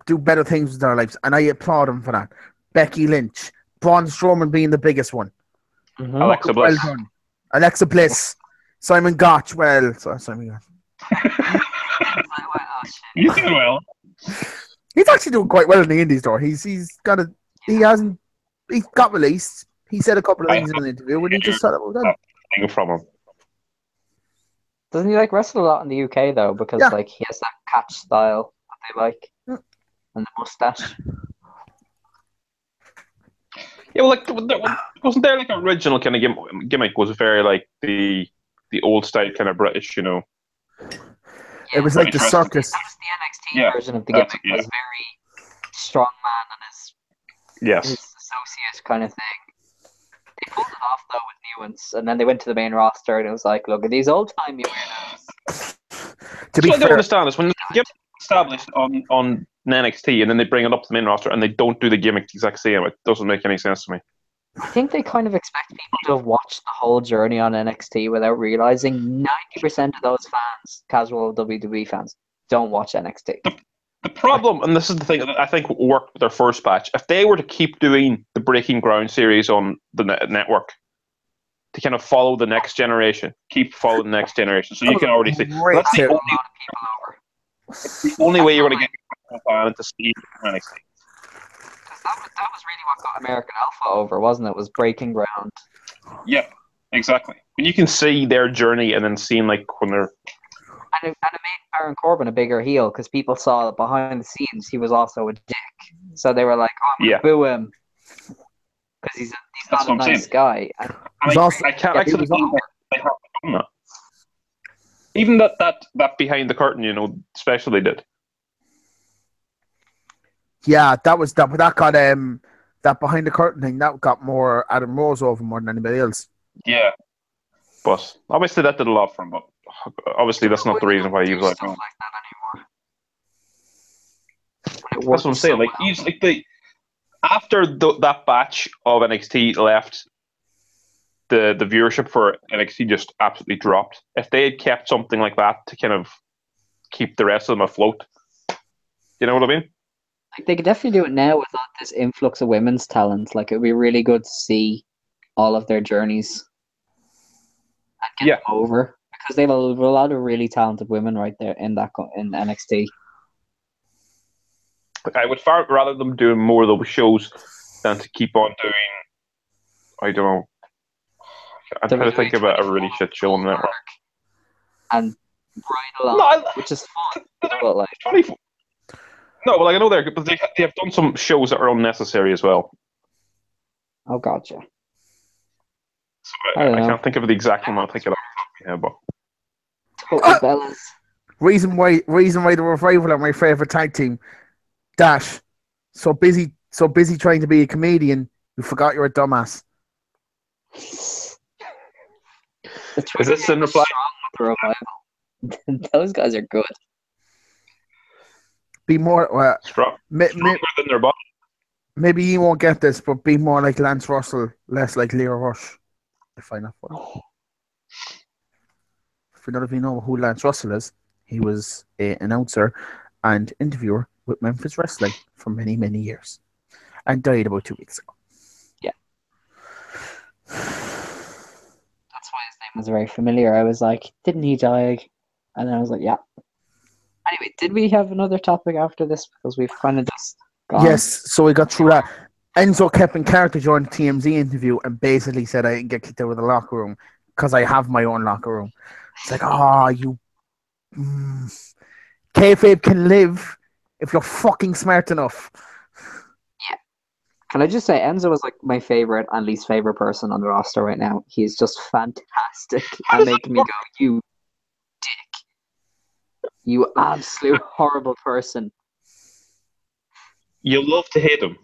do better things with their lives, and I applaud them for that. Becky Lynch, Braun Strowman being the biggest one. Mm-hmm. Alexa Bliss. Well done. Alexa Bliss. Simon Gotch. Simon Gotch. He's doing well. He's actually doing quite well in the indies, though. He got released. He said a couple of things in an interview when he just said it was done. From him. Doesn't he wrestle a lot in the UK though? Because he has that catch style that they like, and the mustache. Yeah, well, wasn't there an original kind of gimmick? Was very the old style kind of British, Yeah, it was like the circus. That was the NXT version of the gimmick. It was very strong man and his associate kind of thing. They pulled it off though with new ones, and then they went to the main roster, and it was like, look at these old timey weirdos. To be fair, I don't fair, understand is when the gimmick is established on NXT, and then they bring it up to the main roster, and they don't do the gimmick the exact same. It doesn't make any sense to me. I think they kind of expect people to have watched the whole journey on NXT without realizing 90% of those fans, casual WWE fans, don't watch NXT. The problem, and this is the thing that I think worked with their first batch, if they were to keep doing the Breaking Ground series on the network to kind of follow the next generation, so you can already see. That's the only way you're going to get a fan to see NXT. That was really what got American Alpha over, wasn't it? Was Breaking Ground. Yeah, exactly. When you can see their journey and then seeing when they're... And it made Baron Corbin a bigger heel because people saw that behind the scenes he was also a dick. So they were like, "Oh, I'm gonna boo him because he's not a nice guy." And I can't actually believe they have done that. Even that behind the curtain, special they did. Yeah, that was that. But that got that behind the curtain thing that got more Adam Rose over more than anybody else. Yeah, but obviously that did a lot for him. But obviously that's not the reason why he was like. Stuff like that anymore. That's what I'm saying. He's after that batch of NXT left, the viewership for NXT just absolutely dropped. If they had kept something like that to kind of keep the rest of them afloat, you know what I mean? They could definitely do it now without this influx of women's talent. It would be really good to see all of their journeys and get them over because they have a lot of really talented women right there in NXT. I would far rather them doing more of those shows than to keep on doing. I don't know. I'm trying to think about a really shit show on the network. And Bridal, which is fun. But 24. No, well, I know but they have done some shows that are unnecessary as well. Oh, gotcha. So I can't think of the exact one. I'll think of it. But Bellas. Reason why the Revival are my favorite tag team. Dash. So busy trying to be a comedian, you forgot you're a dumbass. Is this in reply? Those guys are good. Be more stronger than their body. Maybe you won't get this, but be more like Lance Russell, less like Leo Rush. I find that funny. For none of you know who Lance Russell is, he was an announcer and interviewer with Memphis Wrestling for many, many years, and died about 2 weeks ago. Yeah, that's why his name was very familiar. I was like, didn't he die? And then I was like, yeah. Anyway, did we have another topic after this? Because we've kind of just gone. Yes, so we got through that. Enzo kept in character during the TMZ interview and basically said I didn't get kicked out of the locker room because I have my own locker room. It's like, you Kayfabe can live if you're fucking smart enough. Can I just say, Enzo is like my favorite and least favorite person on the roster right now. He's just fantastic at making me go, you dick. You absolute horrible person. You love to hate him.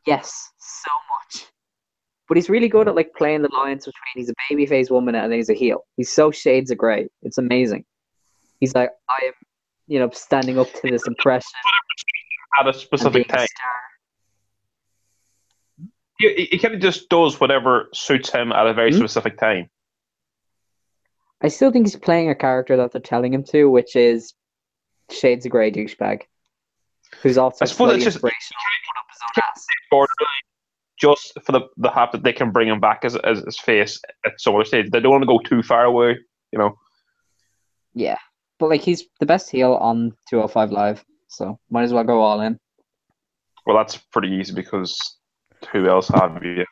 Yes, so much. But he's really good at like playing the lines between he's a babyface 1 minute and then he's a heel. He's so shades of grey. It's amazing. He's like, I am, standing up to this impression At a specific time. He kind of just does whatever suits him at a very specific time. I still think he's playing a character that they're telling him to, which is shades of grey douchebag, who's also slightly inspirational, put up his own ass. Borderline, just for the fact that they can bring him back as his face at some other stage. They don't want to go too far away, Yeah, but like he's the best heel on 205 Live, so might as well go all in. Well, that's pretty easy because who else have you?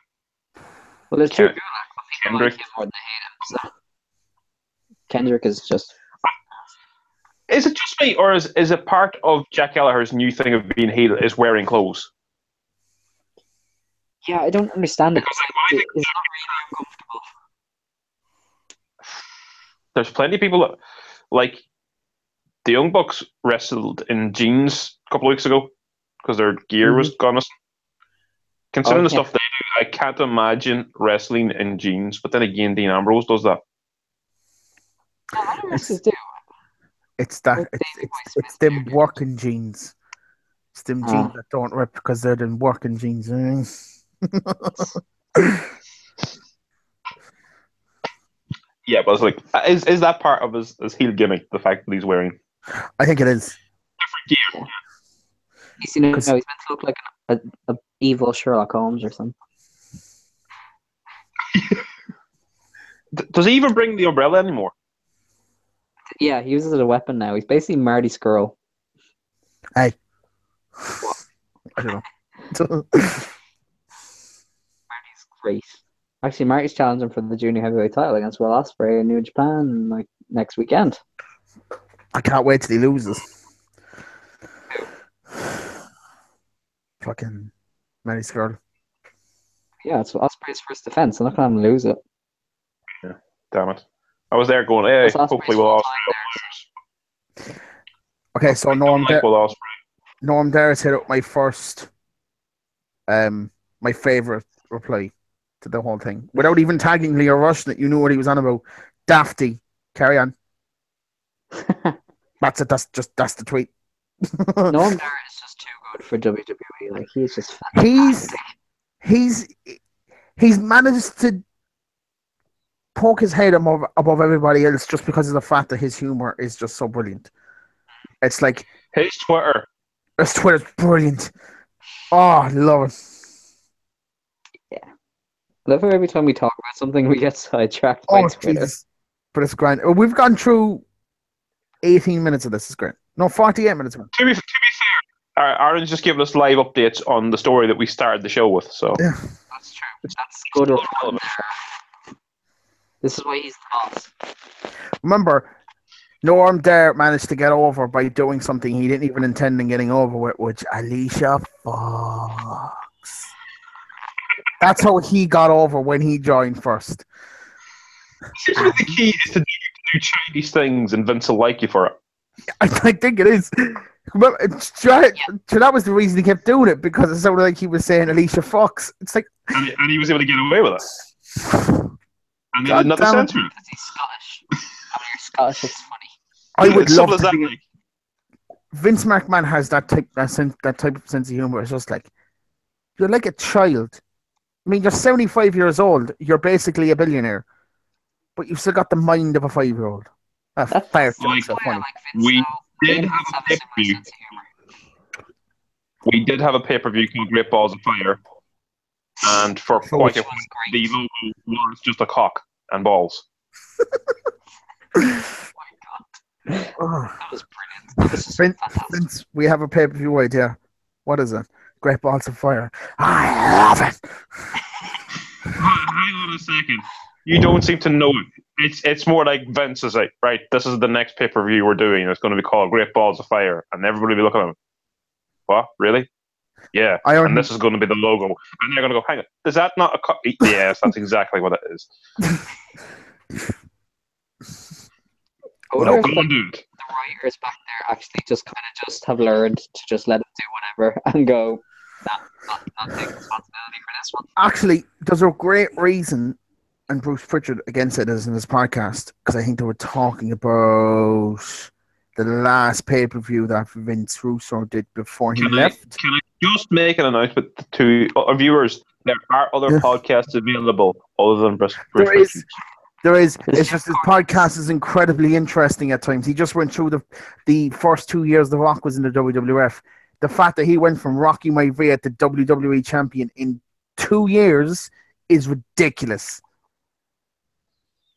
Well, there's Drew Gulak, but people Kendrick. like him more than they hate him. So Kendrick is just. Is it just me, or is it part of Jack Gallagher's new thing of being heel is wearing clothes? Yeah, I don't understand it. Because, It's not really uncomfortable. There's plenty of people that, like the Young Bucks wrestled in jeans a couple of weeks ago because their gear was gone. Considering the stuff they do, I can't imagine wrestling in jeans. But then again, Dean Ambrose does that. No, other wrestlers do. It's that. It's them working jeans. It's them jeans that don't rip because they're them working jeans. Yeah, but it's like, is that part of his heel gimmick? The fact that he's wearing I think it is. different gear. He's meant to look like a evil Sherlock Holmes or something. Does he even bring the umbrella anymore? Yeah, he uses it as a weapon now. He's basically Marty Skrull. Hey. I don't know. Marty's great. Actually, Marty's challenging for the junior heavyweight title against Will Ospreay in New Japan like next weekend. I can't wait till he loses. Fucking Marty Skrull. Yeah, it's Ospreay's first defense. I'm not going to have him lose it. Yeah, damn it. I was there going, hey, hopefully Will Ospreay will lose. Okay, so Norm Darris hit up my first, my favorite reply to the whole thing without even tagging Leo Rush. That you knew what he was on about. Dafty, carry on. That's it. That's the tweet. Norm Darris is just too good for WWE. Like he's just fantastic. He's managed to poke his head above everybody else just because of the fact that his humor is just so brilliant. It's like his Twitter. His Twitter's brilliant. Oh, I love it. Yeah. I love how every time we talk about something we get sidetracked by Twitter. Jesus. But it's grand. We've gone through 18 minutes of this. It's great. No, 48 minutes. To be fair, Aaron's just giving us live updates on the story that we started the show with. So yeah. That's true. That's good reporting there. This is why he's the boss. Remember, Norm Dare managed to get over by doing something he didn't even intend on getting over with, which Alicia Fox. That's how he got over when he joined first. Seriously, the key is to do Chinese things and Vince will like you for it. I think it is. Remember, that was the reason he kept doing it, because it sounded like he was saying Alicia Fox. It's like, and he was able to get away with it. And he didn't have to censor it. Because he's Scottish. When you're Scottish, it's funny. I would love to that, be... like... Vince McMahon has that type of sense of humor. It's just like, you're like a child. I mean, you're 75 years old. You're basically a billionaire. But you've still got the mind of a 5-year-old. That's fair. like, so funny. We did have a pay-per-view. We did have a pay-per-view called Great Balls of Fire. And for quite a while, the logo was just a cock and balls. Oh my god. That was brilliant. Vince, we have a pay-per-view idea. What is it? Great Balls of Fire. I love it. Hang on a second. you don't seem to know it. It's more like Vince is like, right, this is the next pay-per-view we're doing. It's going to be called Great Balls of Fire. And everybody will be looking at him. What? Really? Yeah. And this is going to be the logo. And they're going to go, hang on, is that not a... Yes, that's exactly what it is. The writers back there actually just kind of just have learned to just let him do whatever and go, not take responsibility for this one. Actually, there's a great reason, and Bruce Pritchard again said this in his podcast, because I think they were talking about the last pay-per-view that Vince Russo did before he left. Can I just make an announcement to our viewers? There are other podcasts available other than Bruce Pritchard. There is. It's just his podcast is incredibly interesting at times. He just went through the first 2 years The Rock was in the WWF. The fact that he went from Rocky Maivia to WWE champion in 2 years is ridiculous.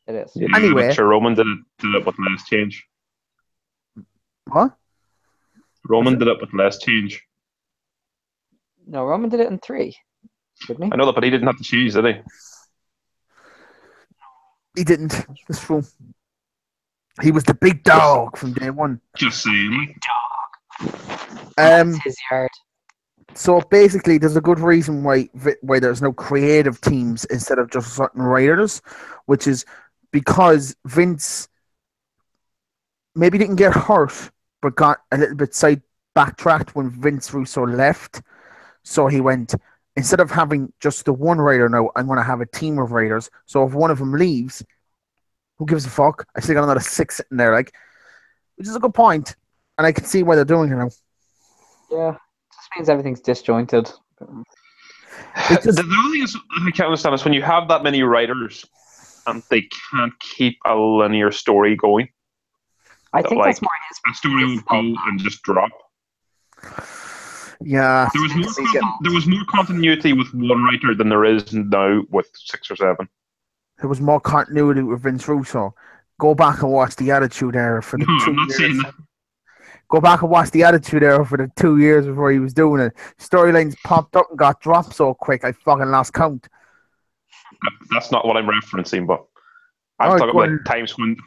It is. Yeah, anyway, sure Roman did it with less change. What? Roman did it with less change. No, Roman did it in 3, didn't he? I know that, but he didn't have to choose, did he? He didn't. That's true. He was the big dog from day one. Just saying. Big dog. That's his yard. So basically, there's a good reason why there's no creative teams instead of just certain writers, which is because Vince maybe didn't get hurt, but got a little bit backtracked when Vince Russo left. So he went, instead of having just the one writer now, I'm going to have a team of writers. So if one of them leaves, who gives a fuck? I still got another 6 sitting there, like, which is a good point, and I can see why they're doing it now. Yeah, it just means everything's disjointed. The other thing is, I can't understand is when you have that many writers and they can't keep a linear story going. I think that's more his. A story will go and just drop. Yeah. There was more continuity with one writer than there is now with 6 or 7. There was more continuity with Vince Russo. Go back and watch the Attitude Era for the 2 years. I'm not saying that. Go back and watch the Attitude Era for the 2 years before he was doing it. Storylines popped up and got dropped so quick, I fucking lost count. That's not what I'm referencing, but I'm talking about like times when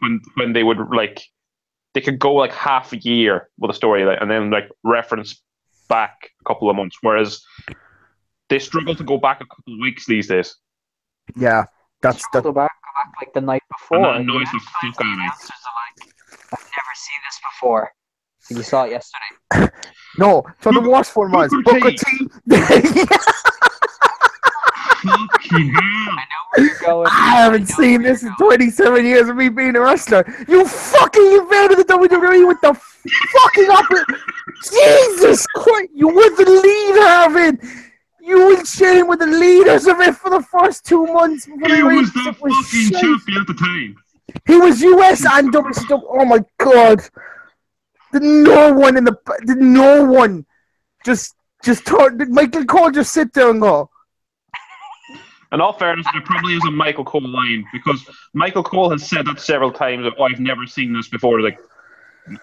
they would they could go like half a year with a story and then like reference back a couple of months, whereas they struggle to go back a couple of weeks these days. Yeah, that's go back like the night before. And that annoys the fuck out of me. I've never seen this before. So you saw it yesterday. No, so the worst one was Booker T. Fucking hell. I know where you're going. I haven't seen this in 27 years of me being a wrestler. You fucking invaded the WWE with the fucking opera. Jesus Christ. You were the leader of it. You were sharing with the leaders of it for the first 2 months. He was the fucking champion at the time. He was US and WCW. Oh my God. Did no one just told Michael Cole just sit there and go. In all fairness, there probably is a Michael Cole line because Michael Cole has said that several times. Oh, I've never seen this before. Like,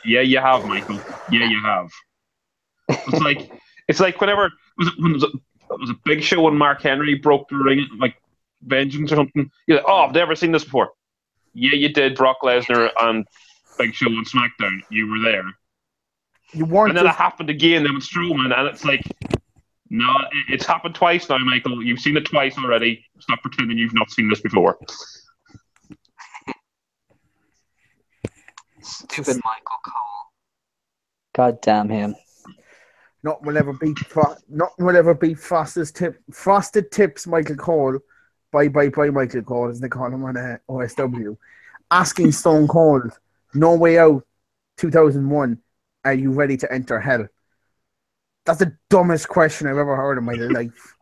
yeah, you have, Michael. Yeah, you have. It's like whenever it was a big show when Mark Henry broke the ring, like Vengeance or something. You're like, oh, I've never seen this before. Yeah, you did. Brock Lesnar and Big Show on SmackDown. You were there. You weren't. And then it happened again. Then with Strowman, and it's like. No, it's happened twice now, Michael. You've seen it twice already. Stop pretending you've not seen this before. Stupid Michael Cole. God damn him. Nothing will ever beat Frosted Tips Michael Cole. Bye Michael Cole, as they call him on OSW. Asking Stone Cold, No Way Out 2001, are you ready to enter hell? That's the dumbest question I've ever heard in my life.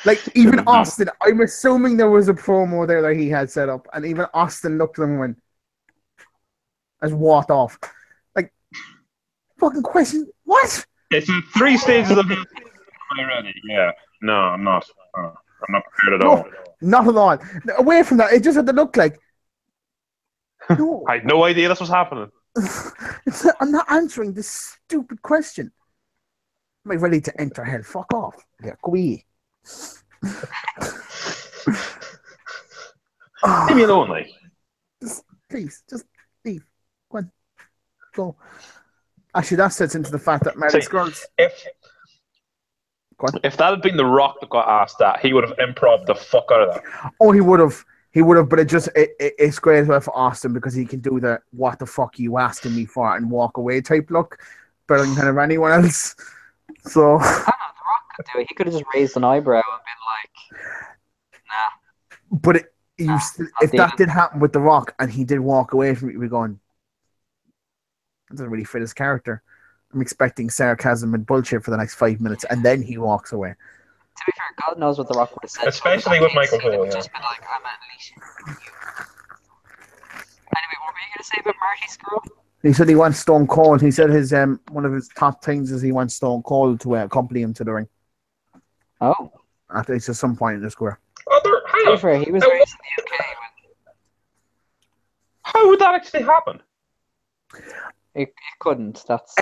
Like, even Austin, I'm assuming there was a promo there that he had set up, and even Austin looked at him and went, as walked off. Like, fucking question, what? It's 3 stages of it. Are you ready? Yeah. No, I'm not. I'm not prepared at all. Not at all. Away from that, it just had to look like. No. I had no idea this was happening. I'm not answering this stupid question. Am I ready to enter hell? Fuck off. Yeah, go away. Leave me alone, like. Please, just leave. Go on. Go. Actually, that sets into the fact that Marty See, Scruggs. if Go on. if that had been The Rock that got asked that, he would have improv the fuck out of that. Oh, he would have. He would have, but it's great as well for Austin because he can do the "what the fuck you asking me for" and walk away type look better than kind of anyone else. So, I don't know, The Rock could do it. He could have just raised an eyebrow and been like, nah. but Nah, if not that did happen with The Rock and he did walk away from it, you'd be going, that doesn't really fit his character. I'm expecting sarcasm and bullshit for the next 5 minutes, and then he walks away. To be fair, God knows what The Rock would have said. Especially with Michael Cole. Cole, yeah. Just been like, I'm at least. Anyway, what were you going to say about Marty Scurll? He said he wants Stone Cold. He said his one of his top things is he wants Stone Cold to accompany him to the ring. Oh. At least at some point in this career. To be fair, he was raised in the UK. How would that actually happen? It couldn't. That's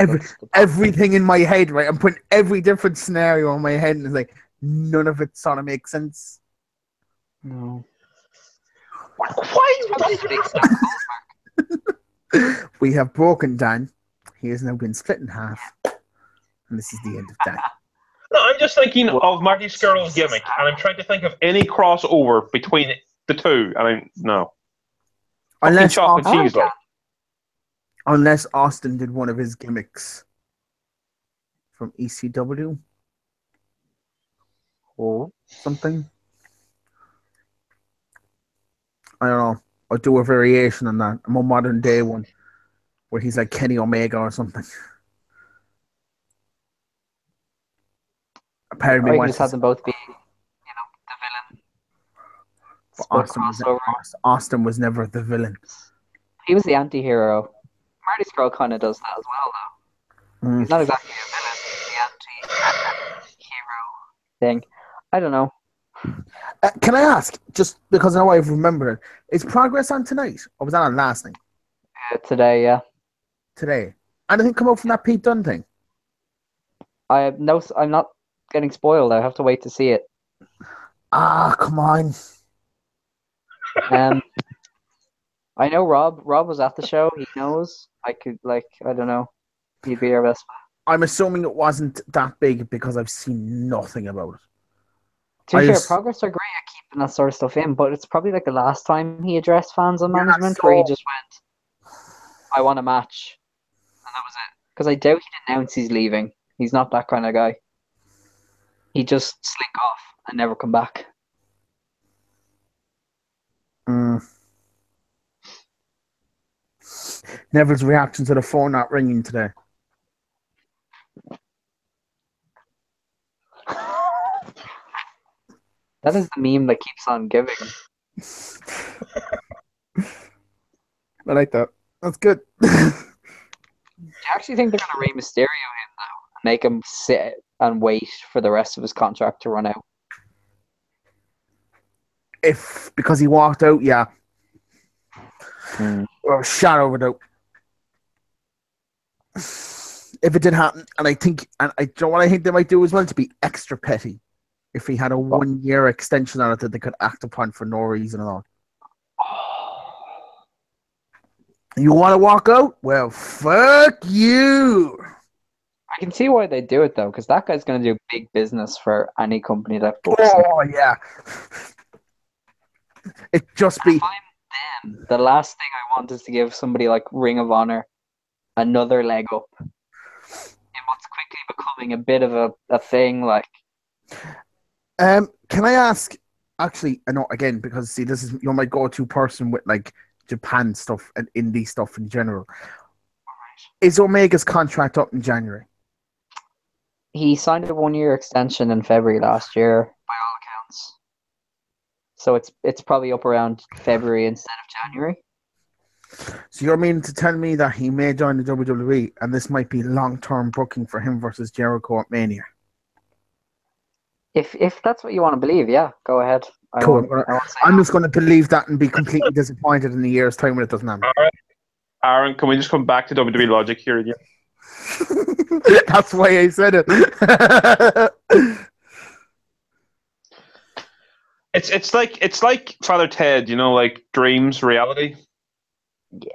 Everything in my head, right? I'm putting every different scenario in my head, and it's like none of it sort of makes sense. No. Why? We have broken Dan. He has now been split in half, and this is the end of Dan. No, I'm just thinking of Marty Scurll's gimmick, and I'm trying to think of any crossover between the two, and no. Unless chocolate cheese, like. Unless Austin did one of his gimmicks from ECW. Or something. I don't know. Or do a variation on that. A more modern day one. Where he's like Kenny Omega or something. Apparently, or you just have them both be, the villain. Austin was never the villain. He was the anti-hero. Marty Scurll kind of does that as well, though. He's not exactly a villain. He's the anti-hero thing. I don't know. Can I ask, just because now I've remembered it, is Progress on tonight? Or was that on last night? Today, yeah. Today. Anything come out from that Pete Dunne thing? I'm not getting spoiled. I have to wait to see it. Ah, come on. I know Rob was at the show. He knows. I don't know. He'd be our best. I'm assuming it wasn't that big because I've seen nothing about it. To be fair, Progress are great at keeping that sort of stuff in, but it's probably like the last time he addressed fans and management where he just went, I want a match. And that was it. Because I doubt he'd announce he's leaving. He's not that kind of guy. He'd just slink off and never come back. Neville's reaction to the phone not ringing today. That is the meme that keeps on giving. I like that. That's good. Do you actually think they're going to Rey Mysterio him now and make him sit and wait for the rest of his contract to run out? Because he walked out, yeah. Or shot over doubt. If it did happen, and I think they might do as well to be extra petty. If he had a 1 year extension on it that they could act upon for no reason at all. You want to walk out? Well, fuck you. I can see why they do it though, because that guy's going to do big business for any company that books him. Oh yeah. It just be. If I'm them, the last thing I want is to give somebody like Ring of Honor another leg up in what's quickly becoming a bit of a thing. Like, can I ask? Actually, I know again because see, this is you're my go-to person with like Japan stuff and indie stuff in general. Is Omega's contract up in January? He signed a 1 year extension in February last year, by all accounts. So it's probably up around February instead of January. So you're meaning to tell me that he may join the WWE and this might be long-term booking for him versus Jericho at Mania? If that's what you want to believe, yeah, go ahead. Cool. I'm just going to believe that and be completely disappointed in a year's time when it doesn't happen. All right. Aaron, can we just come back to WWE logic here again? That's why I said it. It's like Father Ted, like dreams, reality. Yeah.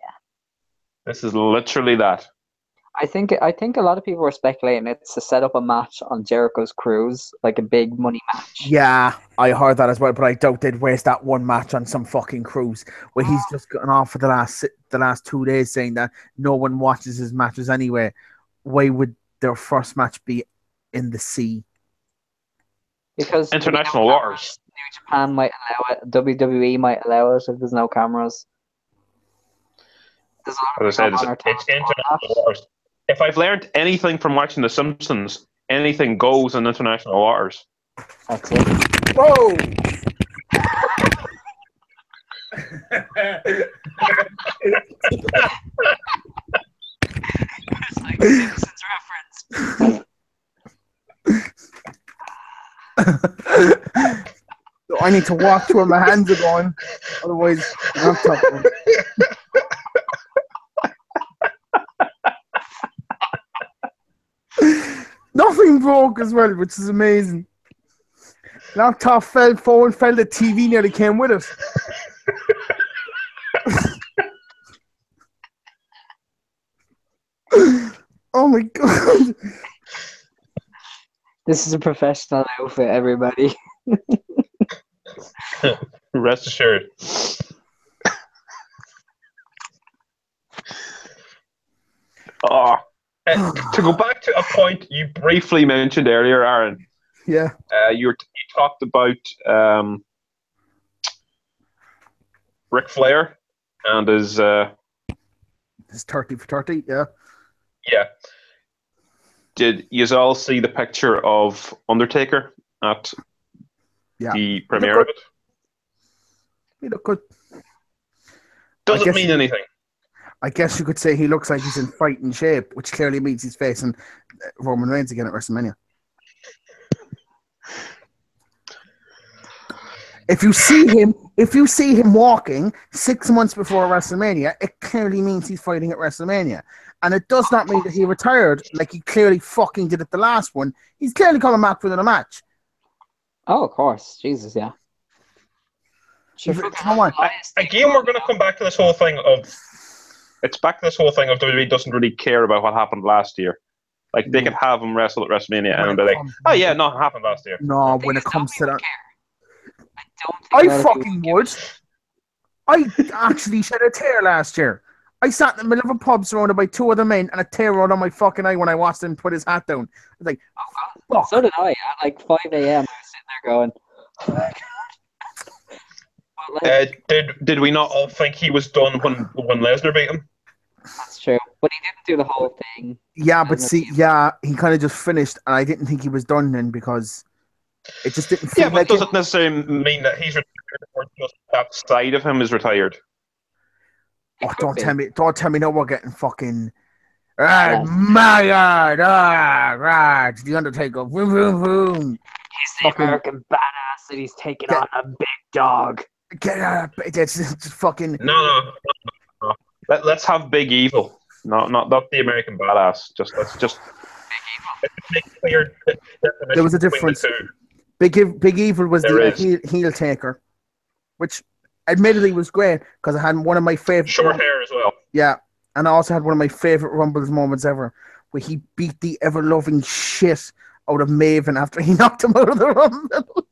This is literally that. I think a lot of people were speculating it's to set up a match on Jericho's cruise, like a big money match. Yeah, I heard that as well, but I doubt they'd waste that one match on some fucking cruise where he's just gotten off for the last 2 days saying that no one watches his matches anyway. Why would their first match be in the sea? Because International waters. New Japan might allow it. WWE might allow it if there's no cameras. There's a lot As I of said, it's international waters. If I've learned anything from watching The Simpsons, anything goes in international waters. That's it. Whoa! It's like a Simpsons reference. So I need to walk to where my hands are going, otherwise I'm not talking. Nothing broke as well, which is amazing. Laptop fell forward, fell. The TV nearly came with it. Oh my god! This is a professional outfit, everybody. Rest assured. To go back to a point you briefly mentioned earlier, Aaron. Yeah. You talked about Ric Flair and his 30 for 30, yeah. Yeah. Did you all see the picture of Undertaker at the premiere of it? He looked good. Doesn't mean anything. I guess you could say he looks like he's in fighting shape, which clearly means he's facing Roman Reigns again at WrestleMania. If you see him walking 6 months before WrestleMania, it clearly means he's fighting at WrestleMania. And it does not mean that he retired like he clearly fucking did at the last one. He's clearly coming back for another match. Oh, of course. Jesus, yeah. Come on. Again, we're going to come back to this whole thing of... It's back to this whole thing of WWE doesn't really care about what happened last year. Like, they could have him wrestle at WrestleMania and be like, oh yeah, no, it happened last year. No, when it comes to that... I fucking would. I actually shed a tear last year. I sat in the middle of a pub surrounded by two other men and a tear rolled on my fucking eye when I watched him put his hat down. I was like, oh, so did I. At like 5 a.m. I was sitting there going... Did we not all think he was done when Lesnar beat him? That's true, but he didn't do the whole thing. Yeah, but see, he kind of just finished, and I didn't think he was done then because it just didn't feel but does it necessarily mean that he's retired or just that side of him is retired? Oh, don't tell me no, we're getting fucking my God, the Undertaker, boom, boom, boom. He's the American badass and he's taking on a big dog. Get out! It's just fucking. No. Let's have Big Evil. Not the American badass. Let's just. Big Evil. There was a difference. Big Evil was the heel taker, which admittedly was great because I had one of my favorite short hair as well. Yeah, and I also had one of my favorite Rumbles moments ever, where he beat the ever loving shit out of Maven after he knocked him out of the Rumble.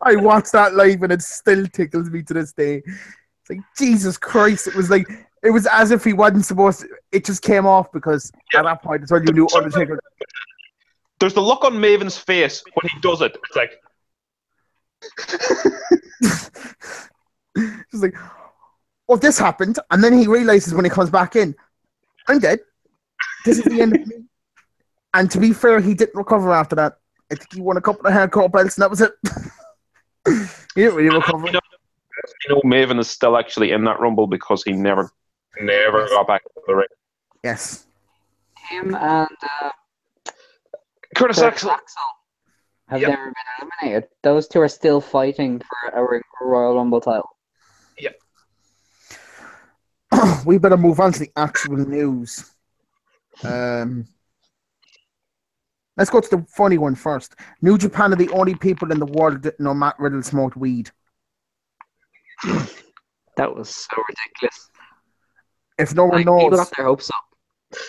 I watched that live and it still tickles me to this day. It's like, Jesus Christ, it was as if he wasn't supposed to. It just came off because at that point it's all you knew Undertaker. There's the look on Maven's face when he does it. It's like it's like, oh, this happened, and then he realizes when he comes back in, I'm dead. This is the end of me. And to be fair, he didn't recover after that. I think he won a couple of hardcore belts, and that was it. He didn't really recover. Maven is still actually in that Rumble because he never got back to the ring. Yes. Him and Curtis Axel have never been eliminated. Those two are still fighting for a Royal Rumble title. Yep. We better move on to the actual news. Let's go to the funny one first. New Japan are the only people in the world that know Matt Riddle smoked weed. That was so ridiculous. If no one People knows, got their hopes up.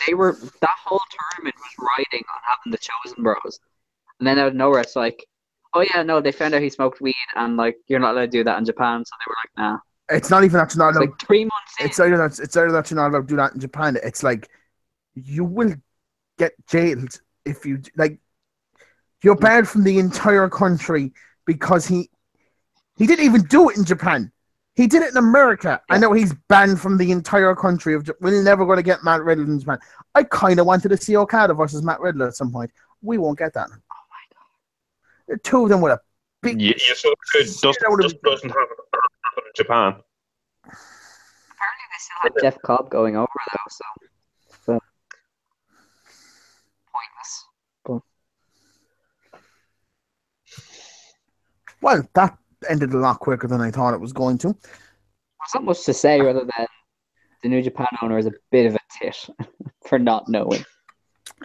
That whole tournament was riding on having the Chosen Bros. And then out of nowhere, it's like, oh yeah, no, they found out he smoked weed, and like you're not allowed to do that in Japan. So they were like, nah. it's not even that you're not It's allowed. like 3 months in. It's either that you're not allowed to do that in Japan. It's like you will get jailed if you like. You're banned from the entire country because he didn't even do it in Japan. He did it in America. Yeah. I know he's banned from the entire country of. We're never going to get Matt Riddle in Japan. I kind of wanted to see Okada versus Matt Riddle at some point. We won't get that. Oh my god! The two of them with a big. Yeah, so good. Doesn't happen in Japan. Apparently, they still have Jeff Cobb going over though, so pointless. But Well, that ended a lot quicker than I thought it was going to. there's not much to say other than the New Japan owner is a bit of a tit for not knowing.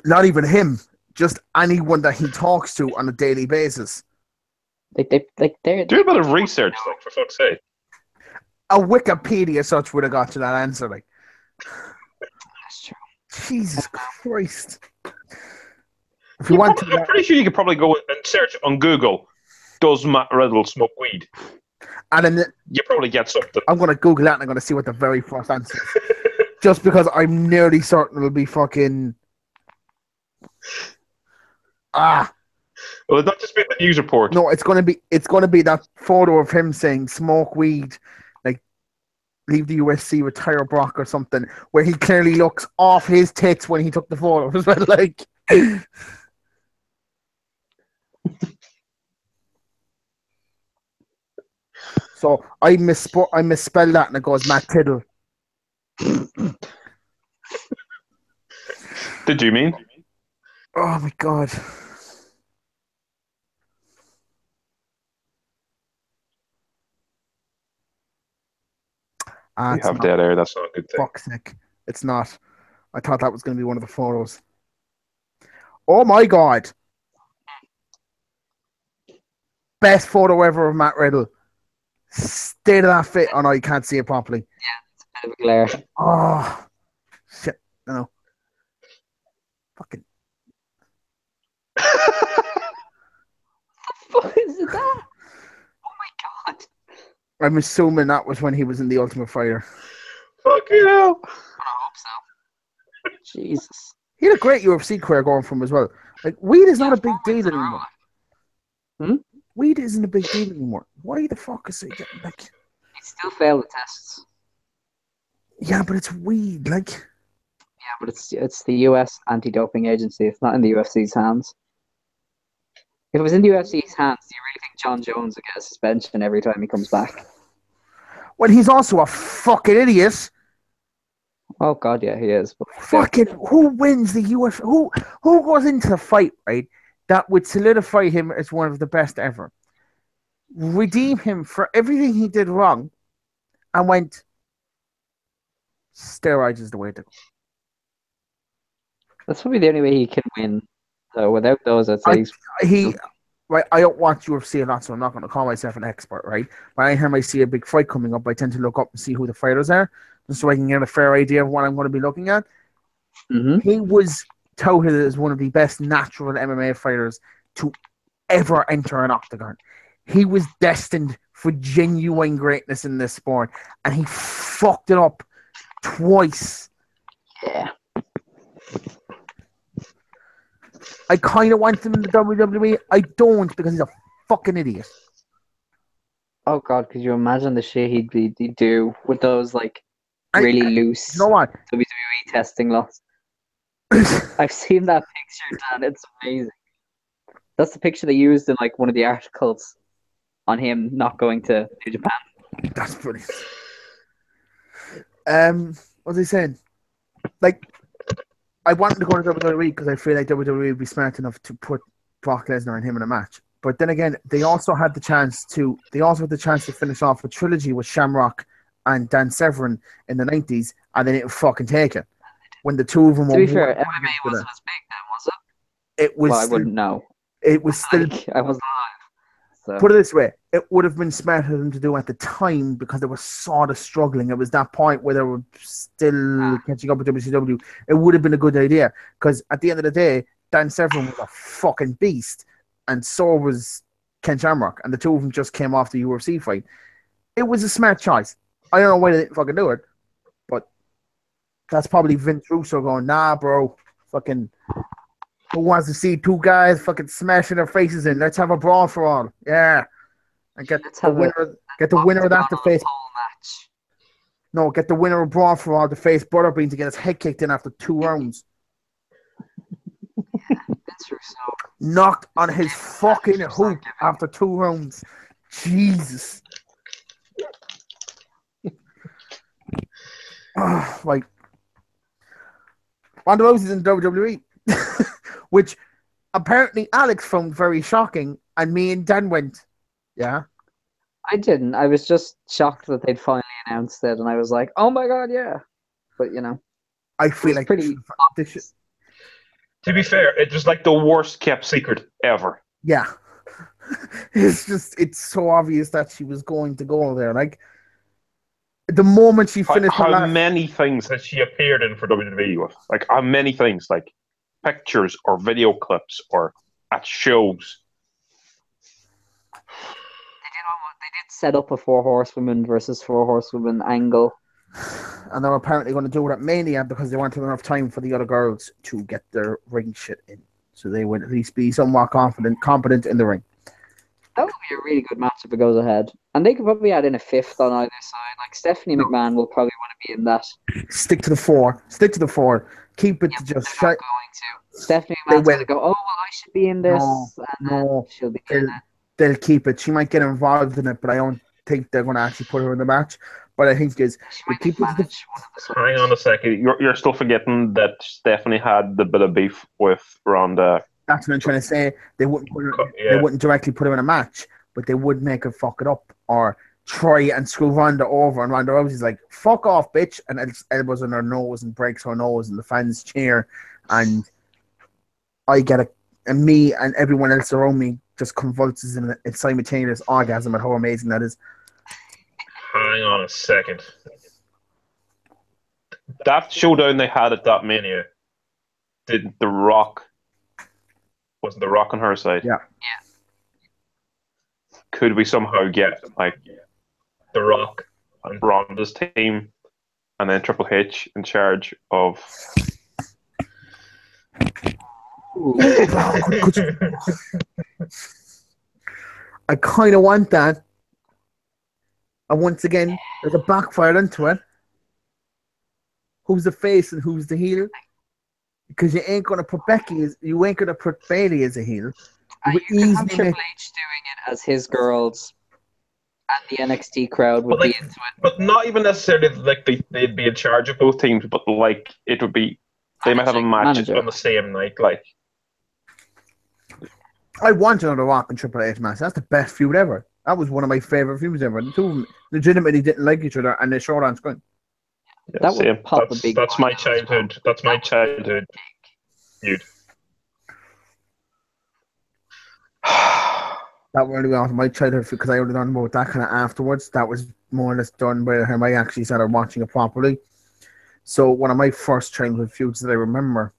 Not even him, just anyone that he talks to on a daily basis. They're Do a bit of research, like, for fuck's sake. A Wikipedia search would have got you that answer. Like, That's true. Jesus Christ! If you want I'm pretty sure you could probably go and search on Google, does Matt Riddle smoke weed? and then You probably get something. I'm gonna Google that and I'm gonna see what the very first answer is. Just because I'm nearly certain it'll be fucking. Well, it's not just been the news report. No, it's gonna be that photo of him saying smoke weed, like leave the UFC, retire Brock or something, where he clearly looks off his tits when he took the photo as well. Like, so I misspelled that and it goes Matt Tiddle. Did you mean? Oh my god. We It's have not. dead air. That's not a good thing. Fuck's sake. It's not. I thought that was going to be one of the photos. Oh my god. Best photo ever of Matt Riddle. State of that fit. Oh no, you can't see it properly. Bit of a glare. Oh, shit. No. Fucking. What is that? Oh my god! I'm assuming that was when he was in the Ultimate Fighter. Fucking hell. I hope so. Jesus. He had a great UFC career going from as well. Like, weed is not a big deal anymore. Weed isn't a big deal anymore. Why the fuck is it getting like? He still failed the tests. Yeah, but it's weed. Like, Yeah, but it's the US anti-doping agency. It's not in the UFC's hands. If it was in the UFC's hands, do you really think John Jones would get a suspension every time he comes back? well, he's also a fucking idiot. Oh god, yeah, he is. But Fucking who wins the UFC? Who goes into the fight, right? That would solidify him as one of the best ever. Redeem him for everything he did wrong, and went. Steroids is the way to go. that's probably the only way he can win. So without those, I'd say he's Right, I don't watch UFC a lot, so I'm not going to call myself an expert, right? But anytime I see a big fight coming up, I tend to look up and see who the fighters are, just so I can get a fair idea of what I'm going to be looking at. He was touted as one of the best natural MMA fighters to ever enter an octagon. He was destined for genuine greatness in this sport, and he fucked it up twice. Yeah. I kind of want him in the WWE. I don't, because he's a fucking idiot. Oh god, could you imagine the shit he'd do with those like really loose You know what? WWE testing laws? I've seen that picture, Dan. It's amazing. That's the picture they used in like one of the articles on him not going to New Japan. That's brilliant. What was he saying? Like, I wanted to go to WWE because I feel like WWE would be smart enough to put Brock Lesnar and him in a match. But then again, they also had the chance to finish off a trilogy with Shamrock and Dan Severn in the 90s, and they didn't fucking take it. When the two of them To were be fair, one MMA against the wasn't other. as big then, was it was. Well, I still, wouldn't know. It was still. Like, I wasn't alive. So. Put it this way: it would have been smarter for them to do at the time because they were sort of struggling. It was that point where they were still catching up with WCW. It would have been a good idea because at the end of the day, Dan Severn was a fucking beast, and so was Ken Shamrock, and the two of them just came off the UFC fight. It was a smart choice. I don't know why they didn't fucking do it, but that's probably Vince Russo going, nah, bro, fucking, who wants to see two guys fucking smashing their faces in? Let's have a brawl for all. Yeah. And get the winner of that to face. Match. No, get the winner of brawl for all to face Butterbean to get his head kicked in after 2 rounds. Vince Russo. Knocked on his fucking hoop after 2 rounds. Jesus. Like, Ronda Rousey's in WWE, which apparently Alex found very shocking, and me and Dan went, yeah. I didn't. I was just shocked that they'd finally announced it, and I was like, "Oh my god, yeah!" But you know, I feel like pretty. To be fair, it was like the worst kept secret ever. Yeah, it's so obvious that she was going to go there. Like, the moment she finished, how many things has she appeared in for WWE with? Like, how many things? Like pictures or video clips or at shows. They did set up a 4 horsewomen versus 4 horsewomen angle. And they're apparently going to do it at Mania because they wanted enough time for the other girls to get their ring shit in. So they would at least be somewhat competent in the ring. That would be a really good match if it goes ahead. And they could probably add in a 5th on either side. Like, Stephanie McMahon will probably want to be in that. Stick to the 4. Keep it to just... They're not going to. Stephanie McMahon's going to go, oh, well, I should be in this. No, she'll be in it. They'll keep it. She might get involved in it, but I don't think they're going to actually put her in the match. But I think is keep it. Hang on a second. You're still forgetting that Stephanie had the bit of beef with Ronda. That's what I'm trying to say. They wouldn't they wouldn't directly put her in a match, but they would make her fuck it up or try and screw Ronda over. And Ronda Rousey's like, "Fuck off, bitch!" and elbows on her nose and breaks her nose, and the fans cheer, and I get it, and me and everyone else around me just convulses in a simultaneous orgasm at how amazing that is. Hang on a second. That showdown they had at that Mania, wasn't The Rock on her side? Yeah. Could we somehow get like The Rock and Ronda's team, and then Triple H in charge of? I kind of want that. And once again, there's a backfire into it. Who's the face and who's the heel? Because you ain't gonna put you ain't gonna put Bailey as a heel. You can have Triple H doing it as his girls, and the NXT crowd would be into it. But not even necessarily like they'd be in charge of both teams, but like it would be they might have a match on the same night. Like, I want another Rock and Triple H match. That's the best feud ever. That was one of my favorite feuds ever. The two of them legitimately didn't like each other, and they showed on screen. Yeah, that would pop a big. That's my childhood. That's my childhood feud. That really was my childhood because I only learned about that kind of afterwards. That was more or less done by the time I actually started watching it properly. So one of my first childhood feuds that I remember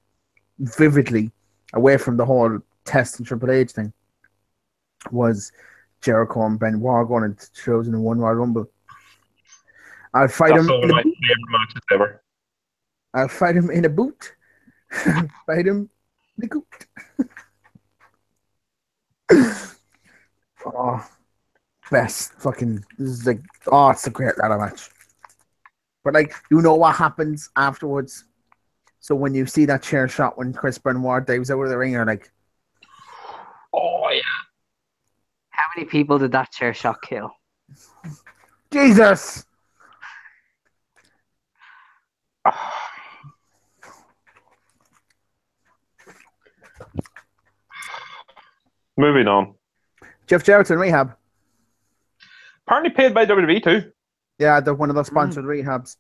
vividly, away from the whole Test and Triple H thing, was Jericho and Benoit going into 2001 Royal Rumble. I'd fight him. That's one of my favorite matches ever. I'll fight him in a boot. Fight him in the goot. Oh, best fucking. This is like, oh, it's a great ladder match. But like, you know what happens afterwards. So when you see that chair shot when Chris Benoit dives out of the ring, you're like, oh yeah. How many people did that chair shot kill? Jesus. Moving on. Jeff Jarrett's in rehab. Apparently paid by WWE too. Yeah, they're one of the sponsored rehabs.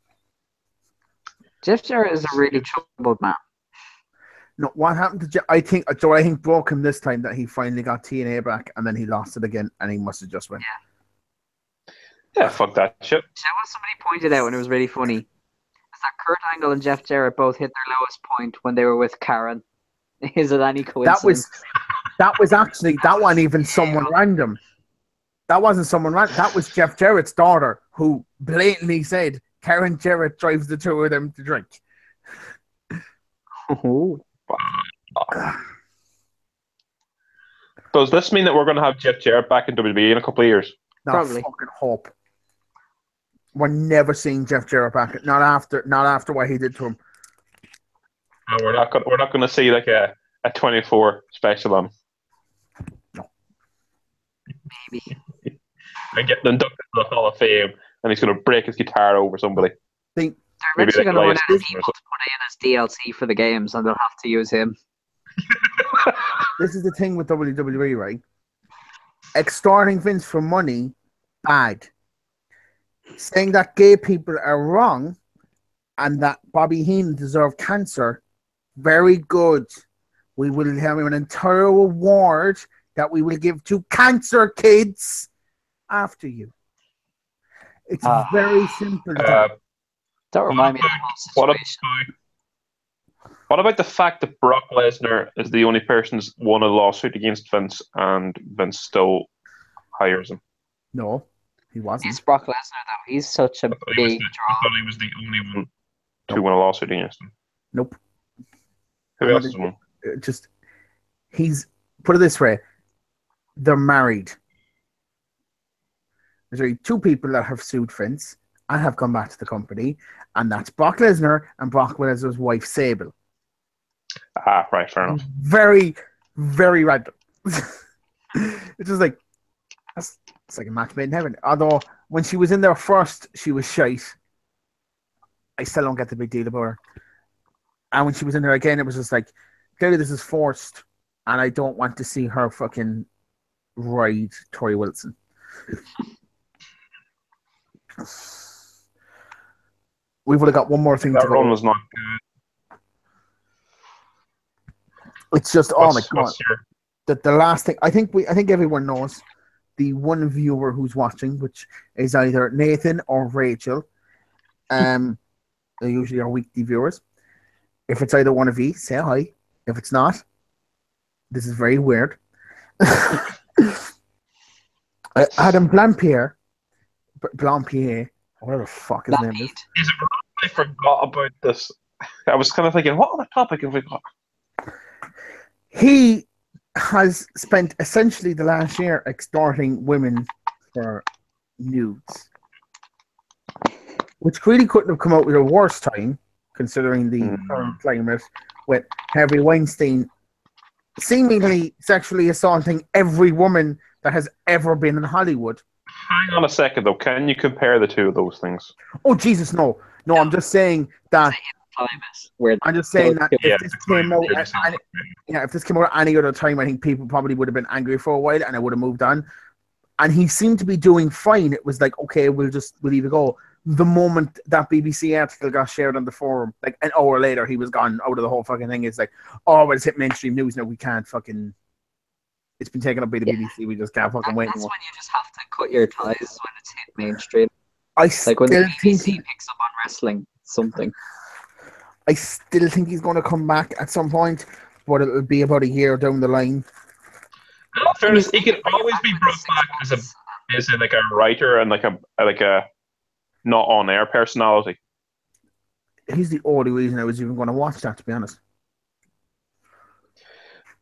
Jeff Jarrett is a really troubled man. No, what happened to Jeff? I think Joe. I think broke him this time that he finally got TNA back, and then he lost it again, and he must have just went. Yeah, fuck that shit. You know what somebody pointed out, and it was really funny, is that Kurt Angle and Jeff Jarrett both hit their lowest point when they were with Karen. Is it any coincidence? That was actually that wasn't even someone random. That wasn't someone random. That was Jeff Jarrett's daughter who blatantly said Karen Jarrett drives the two of them to drink. Does this mean that we're going to have Jeff Jarrett back in WWE in a couple of years? No, Probably. fucking hope. We're never seeing Jeff Jarrett back. Not after what he did to him. No, we're not going to see like a 24 special on him. No. Maybe. And get inducted to the Hall of Fame, and he's going to break his guitar over somebody. They're eventually going to run out of Elias people to put in as DLC for the games, and they'll have to use him. This is the thing with WWE, right? Extorting Vince for money, bad. Saying that gay people are wrong and that Bobby Heenan deserved cancer, very good. We will have an entire award that we will give to cancer kids after you. It's very simple. Don't remind me of the whole situation. What about the fact that Brock Lesnar is the only person who's won a lawsuit against Vince, and Vince still hires him? No, he wasn't. It's Brock Lesnar, though. He's such a big I draw. thought he was the only one to win a lawsuit against him. Nope. Who else has won? He's, put it this way, they're married. There's only two people that have sued Vince and have come back to the company, and that's Brock Lesnar and Brock Lesnar's wife, Sable. Right, fair enough. Very, very random. It's just like, it's like a match made in heaven. Although, when she was in there first, she was shite. I still don't get the big deal about her. And when she was in there again, it was just like, clearly this is forced, and I don't want to see her fucking ride Tori Wilson. We would have got one more thing That to run go. was not good. It's just, oh my god. Your... The last thing, I think everyone knows the one viewer who's watching, which is either Nathan or Rachel. They usually are weekly viewers. If it's either one of you, say hi. If it's not, this is very weird. Adam Blampier, whatever the fuck his name is. I forgot about this. I was kind of thinking, what other topic have we got? He has spent essentially the last year extorting women for nudes, which really couldn't have come out with a worse time, considering the current climate, with Harvey Weinstein seemingly sexually assaulting every woman that has ever been in Hollywood. Hang on a second, though. Can you compare the two of those things? Oh, Jesus, no. No, I'm just saying that... I'm just saying that if this came out, if this came out any other time, I think people probably would have been angry for a while, and I would have moved on. And he seemed to be doing fine. It was like, okay, we'll leave it go. The moment that BBC article got shared on the forum, like an hour later, he was gone out of the whole fucking thing. It's like, oh, well, it's hit mainstream news now. We can't fucking. It's been taken up by the BBC. We just can't fucking wait That's anymore. when you just have to cut your ties when it's hit mainstream. Like when the BBC picks up on wrestling, something. I still think he's going to come back at some point, but it'll be about a year down the line. In fairness, he can always be brought back as a writer and like a not on air personality. He's the only reason I was even going to watch that, to be honest.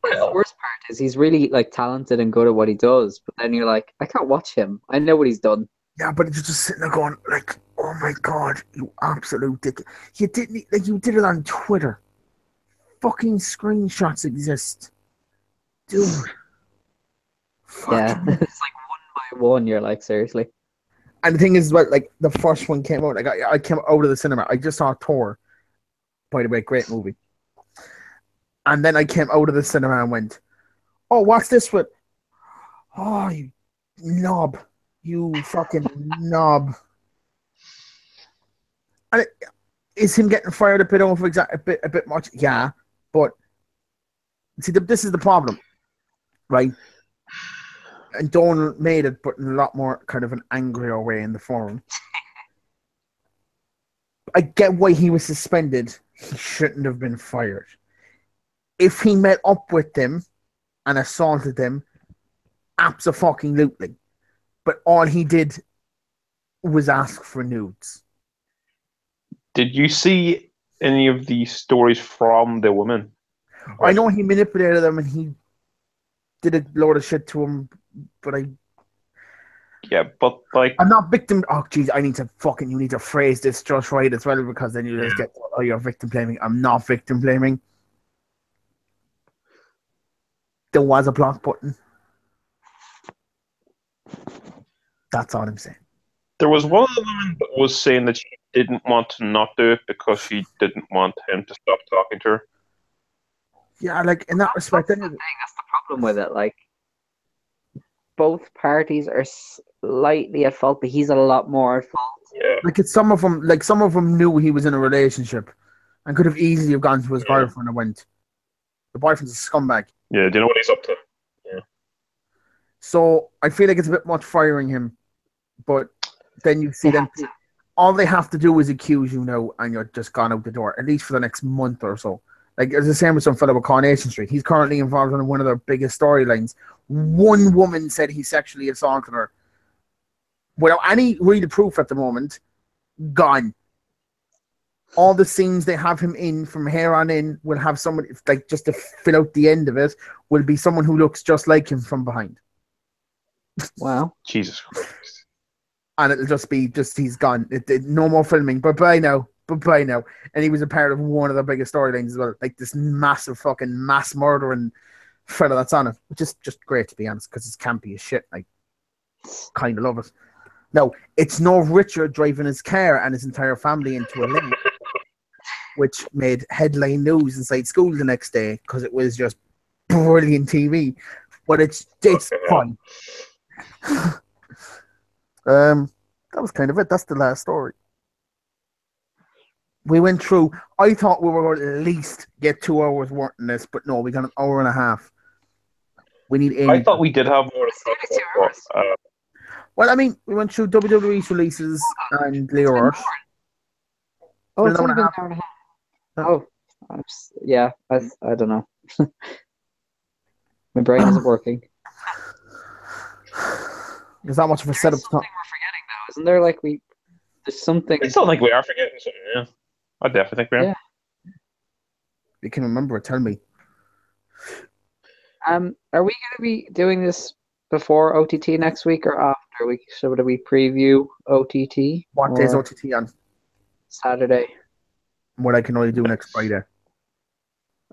Well, the worst part is he's really like talented and good at what he does, but then you're like, I can't watch him. I know what he's done. Yeah, but you're just sitting there going, like, oh my god, you absolute dick! You did it on Twitter. Fucking screenshots exist, dude. Yeah, it's like one by one. You're like, seriously. And the thing is, well, like the first one came out. Like I came out of the cinema. I just saw Thor. By the way, great movie. And then I came out of the cinema and went, "Oh, what's this with? Oh, you knob, you fucking knob." And is him getting fired a bit over a bit much? Yeah, but See, this is the problem, right? And Donald made it, but in a lot more kind of an angrier way in the forum. I get why he was suspended. He shouldn't have been fired. If he met up with them and assaulted them, abso-fucking-lutely. But all he did was ask for nudes. Did you see any of the stories from the women? I know he manipulated them and he did a load of shit to him, but Yeah, but like, I'm not victim. Oh, jeez, you need to phrase this just right as well, because then you just get, oh, you're victim blaming. I'm not victim blaming. There was a block button. That's all I'm saying. there was one of the women that was saying that she didn't want to not do it because she didn't want him to stop talking to her. Yeah, like in that respect, That's the thing. That's the problem with it. Like, both parties are slightly at fault, but he's a lot more at fault. Yeah. like it's some of them knew he was in a relationship and could have easily have gone to his girlfriend and went, the boyfriend's a scumbag. Yeah, do you know what he's up to? So I feel like it's a bit much firing him, but then you see them. All they have to do is accuse you now, and you're just gone out the door, at least for the next month or so. Like, it's the same with some fellow with Coronation Street. He's currently involved in one of their biggest storylines. One woman said he sexually assaulted her. Without any real proof at the moment, gone. All the scenes they have him in from here on in will have someone, like, just to fill out the end of it, will be someone who looks just like him from behind. Wow. Jesus Christ. And it'll just be, he's gone. No more filming. Bye-bye now. And he was a part of one of the biggest storylines as well. Like this massive fucking mass murdering fella that's on it. Which is just great, to be honest, because it's campy as shit. Like, kind of love it. No, it's no Richard driving his car and his entire family into a lane, which made headline news inside school the next day because it was just brilliant TV. But it's fun. That was kind of it. That's the last story. We went through. I thought we were going to at least get 2 hours worth in this, but no, we got an hour and a half. We need Amy. I thought we did have more to talk about. Well, I mean, we went through WWE's releases and Leo Rush. Oh, it's only been an hour and a half. Oh, yeah. I don't know. My brain isn't working. There's not much of a setup. There's something we're forgetting, though, isn't there? Like, there's something. I still think we are forgetting something, yeah. I definitely think we are. Yeah. If you can remember it, tell me. Are we going to be doing this before OTT next week or after? Should we preview OTT? What day's OTT on? Saturday. What I can only do next Friday.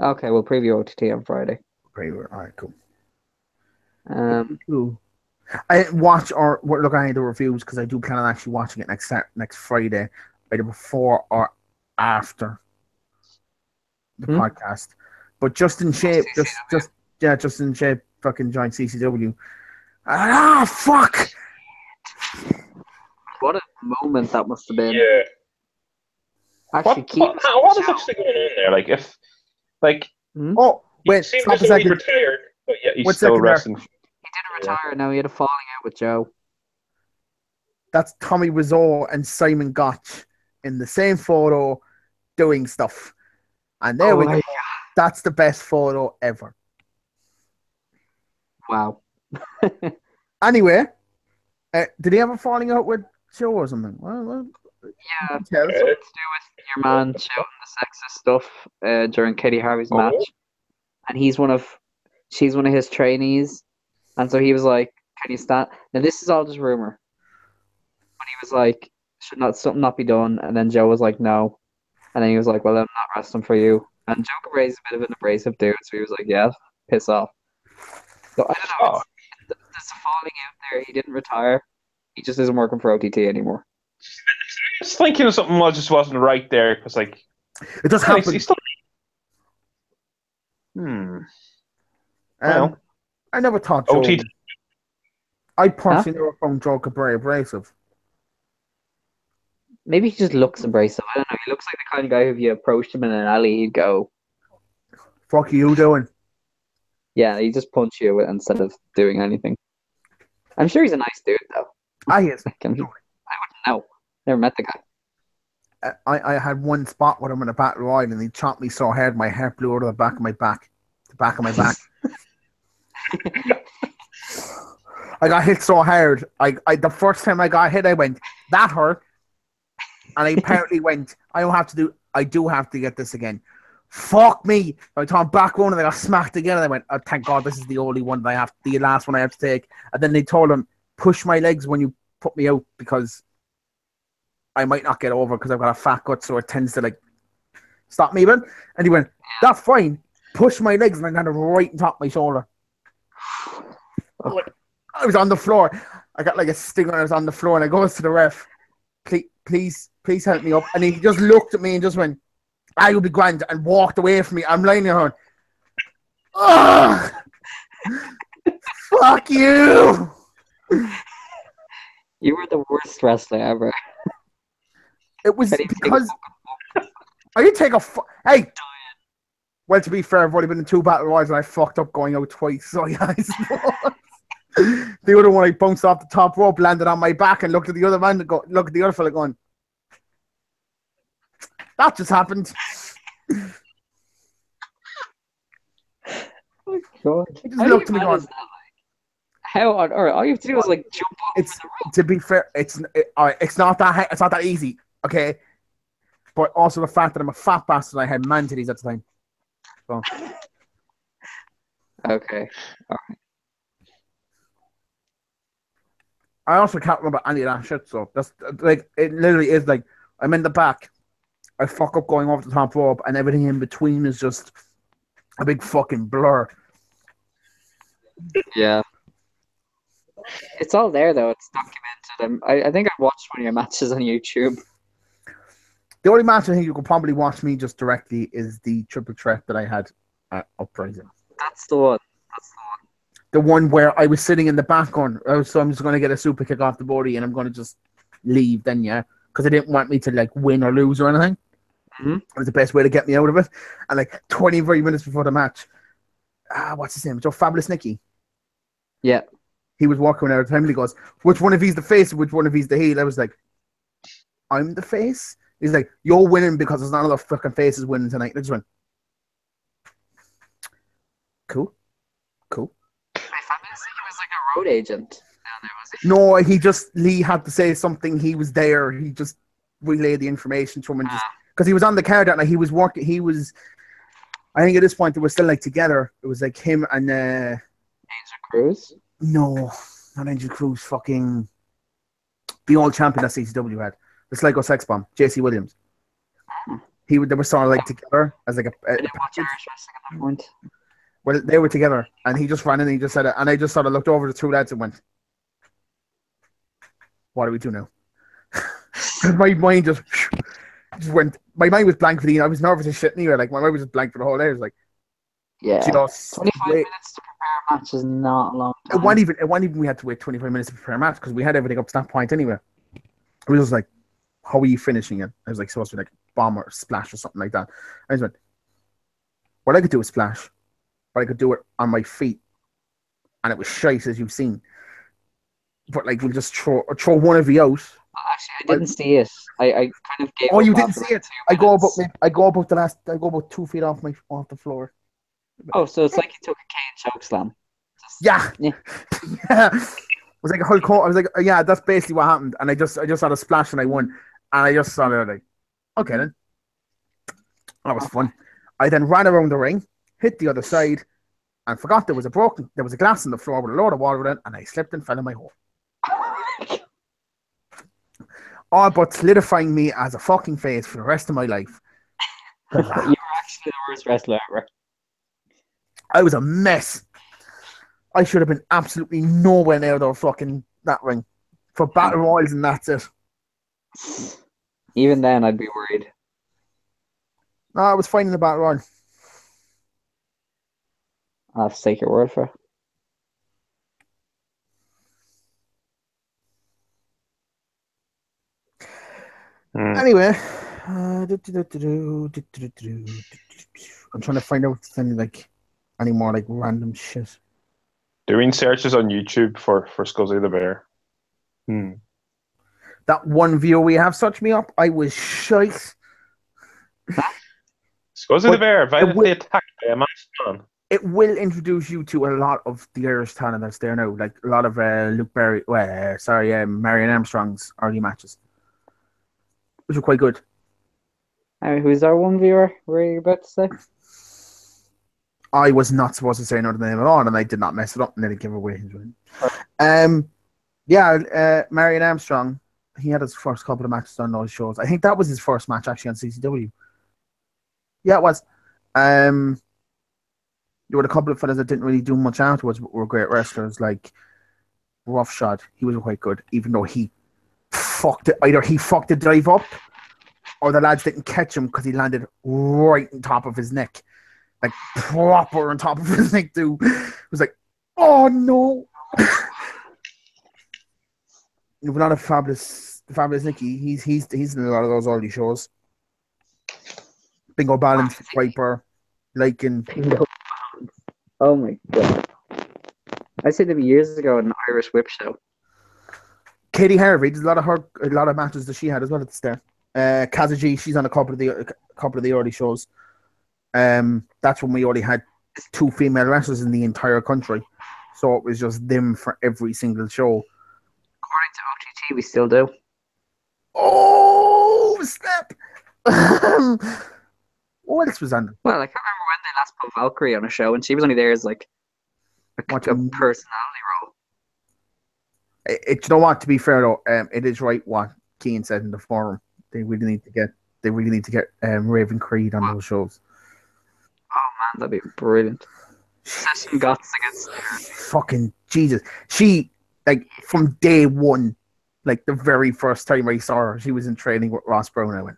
Okay, we'll preview OTT on Friday. Great. All right, cool. Cool. I didn't watch or look at any of the reviews because I do plan on actually watching it next Friday, either before or after the podcast. But just in shape, just in shape, fucking join CCW. Fuck! What a moment that must have been. Yeah. Actually, what is actually going on there? Like, if, like, oh, wait, seems stop as a though he second. retired, but yeah, he's One still second there. wrestling. He didn't retire. Now he had a falling out with Joe. That's Tommy Wiseau and Simon Gotch in the same photo doing stuff. And there we go. That's the best photo ever. Wow. Anyway, did he have a falling out with Joe or something? Well, yeah, it's something to do with your man shouting the sexist stuff during Katie Harvey's match. And she's one of his trainees. And so he was like, can you stand? Now, this is all just rumor. But he was like, should something not be done? And then Joe was like, no. And then he was like, well, I'm not wrestling for you. And Joe Cabret is a bit of an abrasive dude. So he was like, yeah, piss off. So I don't know. There's a falling out there. He didn't retire. He just isn't working for OTT anymore. I was thinking of something that just wasn't right there because, like, it does happen. He's still... Well, I never thought Joe. OTT. I personally never found Joe Cabret abrasive. Maybe he just looks abrasive. I don't know. He looks like the kind of guy who, if you approached him in an alley, he'd go, "Fuck you doing?" Yeah, he just punch you instead of doing anything. I'm sure he's a nice dude, though. He is. I wouldn't know. Never met the guy. I had one spot with him in a battle royal, and he chopped me so hard my hair blew out of the back of my back. The back of my back. I got hit so hard. I the first time I got hit, I went, that hurt. And I apparently went, I do have to get this again. Fuck me. I turned back one and I got smacked again, and I went, oh, thank God this is the only one that the last one I have to take. And then they told him, push my legs when you put me out, because I might not get over because I've got a fat gut, so it tends to like stop me even. And he went, that's fine. Push my legs, and I got it right on top of my shoulder. I was on the floor. I got like a stinger, and I was on the floor, and I goes to the ref, please help me up. And he just looked at me and just went, I will be grand, and walked away from me. I'm lying there going, ugh, fuck you. You were the worst wrestler ever. It was because I didn't take hey. Well, to be fair, I've only been in 2 battle royals, and I fucked up going out twice. So yeah, the other one, I bounced off the top rope, landed on my back, and looked at the other man and look at the other fella going, that just happened. Oh God! He just looked at me going, how on earth? All you have to do is like jump off the rope. To be fair, it's not that easy, okay? But also the fact that I'm a fat bastard, I had man titties at the time. So. Okay. All right. I also can't remember any of that shit, so that's like, it literally is like, I'm in the back, I fuck up going off the top rope, and everything in between is just a big fucking blur. Yeah. It's all there, though. It's documented. I think I watched one of your matches on YouTube. The only match I think you could probably watch me just directly is the triple threat that I had at Uprising. That's the one. The one where I was sitting in the back going, oh, so I'm just going to get a super kick off the body and I'm going to just leave then, yeah? Because I didn't want me to like win or lose or anything. Mm-hmm. It was the best way to get me out of it. And like 23 minutes before the match, what's his name? Joe Fabulous Nicky. Yeah. He was walking out of the time and he goes, which one of he's the face, which one of he's the heel? I was like, I'm the face? He's like, you're winning because there's none of the fucking faces winning tonight. I just went, cool. He was like a road agent down there, was he? No, Lee had to say something. He was there. He just relayed the information to him, and just because he was on the card that night, I think at this point they were still like together. It was like him and Angel Cruz. No, not Angel Cruz. Fucking the old champion that CCW had, the Sligo Sex Bomb, JC Williams. They were sort of like together as like a I didn't watch Irish wrestling at that point. Well, they were together, and he just ran in and he just said it, and I just sort of looked over the 2 lads and went, what do we do now? My mind just went, my mind was blank for I was nervous as shit anyway, like my mind was just blank for the whole day. I was like, yeah, 25 wait. minutes to prepare a match is not a long time. It wasn't even we had to wait 25 minutes to prepare a match, because we had everything up to that point anyway. It was just like, how are you finishing it? I was like, supposed to be like bomb or splash or something like that. I just went, what I could do is splash, but I could do it on my feet, and it was shite, as you've seen. But like, we'll just throw one of you out. Actually, I didn't see it. I kind of gave. Oh, you didn't see it? I go about 2 feet off the floor. Oh, so it's like you took a cane choke slam. Yeah. Yeah. It was like a whole court. I was like, yeah, that's basically what happened. And I just had a splash and I won. And I just saw it like, okay then. That was fun. I then ran around the ring, hit the other side, and forgot there was a glass on the floor with a load of water in it, and I slipped and fell in my hole. All but solidifying me as a fucking face for the rest of my life. You were actually the worst wrestler ever. I was a mess. I should have been absolutely nowhere near that ring. For battle royals, and that's it. Even then, I'd be worried. No, I was fine in the battle royal. I'll have to take your word for it. Anyway, I'm trying to find out if there's any like any more like random shit. Doing searches on YouTube for Scuzzy the Bear. That one view we have such me up, I was shite. Scuzzy the But Bear it violently will, attacked by a masked man. it will introduce you to a lot of the Irish talent that's there now, like a lot of Luke Berry, Marion Armstrong's early matches, which are quite good. Who's our one viewer? Were you about to say? I was not supposed to say another name at all, and I did not mess it up and then give away his win. Marion Armstrong, he had his first couple of matches on those shows. I think that was his first match actually on CCW. Yeah, it was. There were a couple of fellas that didn't really do much afterwards, but were great wrestlers, like Roughshod. He was quite good, even though he fucked it. Either he fucked the dive up, or the lads didn't catch him because he landed right on top of his neck. Like, proper on top of his neck, too. It was like, oh no. You've not a fabulous Nicky. He's in a lot of those early shows. Bingo Balance, Viper, Lycan. Bingo. Oh my god. I said them years ago in an Irish Whip show. Katie Harvey, there's a lot of matches that she had as well at the start. Kazuji, she's on a couple of the early shows. That's when we only had 2 female wrestlers in the entire country, so it was just them for every single show. According to OTT, we still do. Oh snap! What else was on them? Well, I can't remember when they last put Valkyrie on a show, and she was only there as like a personality role. You know what? To be fair though, it is right what Keane said in the forum. They really need to get Raven Creed on those shows. Oh man, that'd be brilliant. Session Guts against fucking Jesus. She, like, from day one, like the very first time I saw her, she was in training with Ross Brown. I went,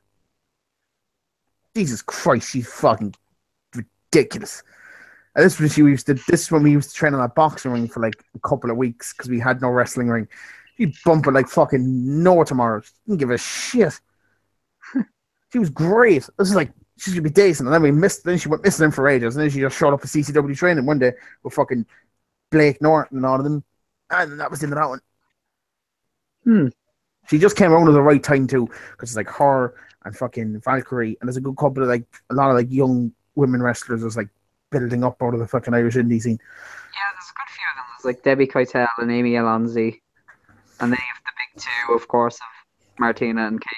Jesus Christ, she's fucking ridiculous. And this is when we used to train on that boxing ring for like a couple of weeks because we had no wrestling ring. She'd bump it like fucking no tomorrow. She didn't give a shit. She was great. This is like, she's gonna be decent. And then she went missing for ages. And then she just showed up at CCW training one day with fucking Blake Norton and all of them. And that was the end of that one. She just came around at the right time too, because it's like her and fucking Valkyrie, and there's a good couple of like a lot of like young women wrestlers that's like building up out of the fucking Irish indie scene. Yeah, there's a good few of them. There's like Debbie Keitel and Amy Alonzi, and then you have the big two, of course, of Martina and Katie.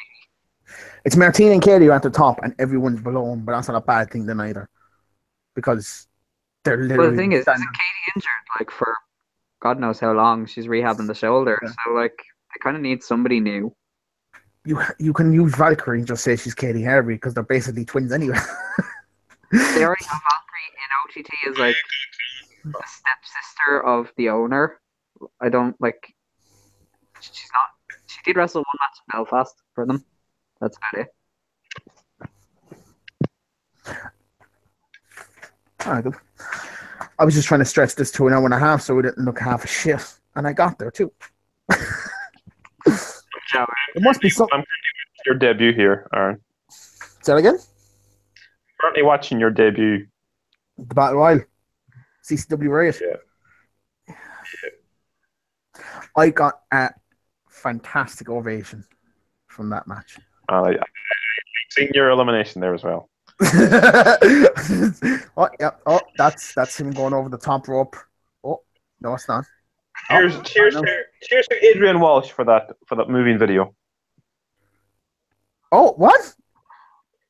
It's Martina and Katie are at the top, and everyone's below them, but that's not a bad thing then either, because they're literally. Well, the thing is, isn't Katie injured like for God knows how long? She's rehabbing the shoulder, so like they kind of need somebody new. You can use Valkyrie and just say she's Katie Harvey because they're basically twins anyway. They already have Valkyrie in OTT as like the stepsister of the owner. I don't like. She's not. She did wrestle one match in Belfast for them. That's about it. Alright, good. I was just trying to stretch this to an hour and a half so we didn't look half a shit, and I got there too. It must be something. I'm your debut here, Aaron. Say that again? Currently watching your debut. The Battle Royal. CCW Riot. Yeah. I got a fantastic ovation from that match. I've seen your elimination there as well. Oh, yeah. Oh, that's him going over the top rope. Oh, no, it's not. Cheers to Adrian Walsh for that moving video. Oh, what?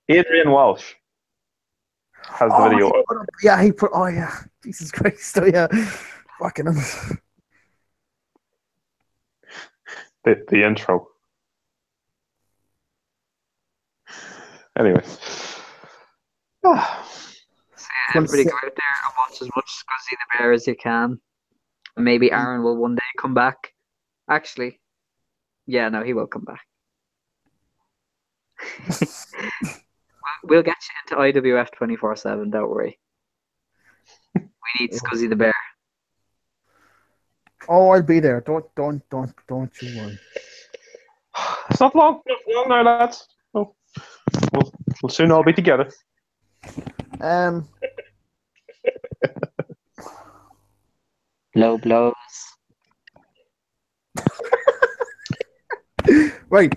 Adrian Walsh has the video. He put. Oh yeah, Jesus Christ! Oh yeah, fucking him. The intro. Anyway. Everybody go out there and watch as much Scuzzy the Bear as you can. And maybe Aaron will one day come back. Actually, yeah, no, he will come back. We'll get you into IWF 24/7. Don't worry. We need Scuzzy the Bear. Oh, I'll be there. Don't you worry. It's not long now, lads. Oh. We'll soon all be together. Low blows. Right.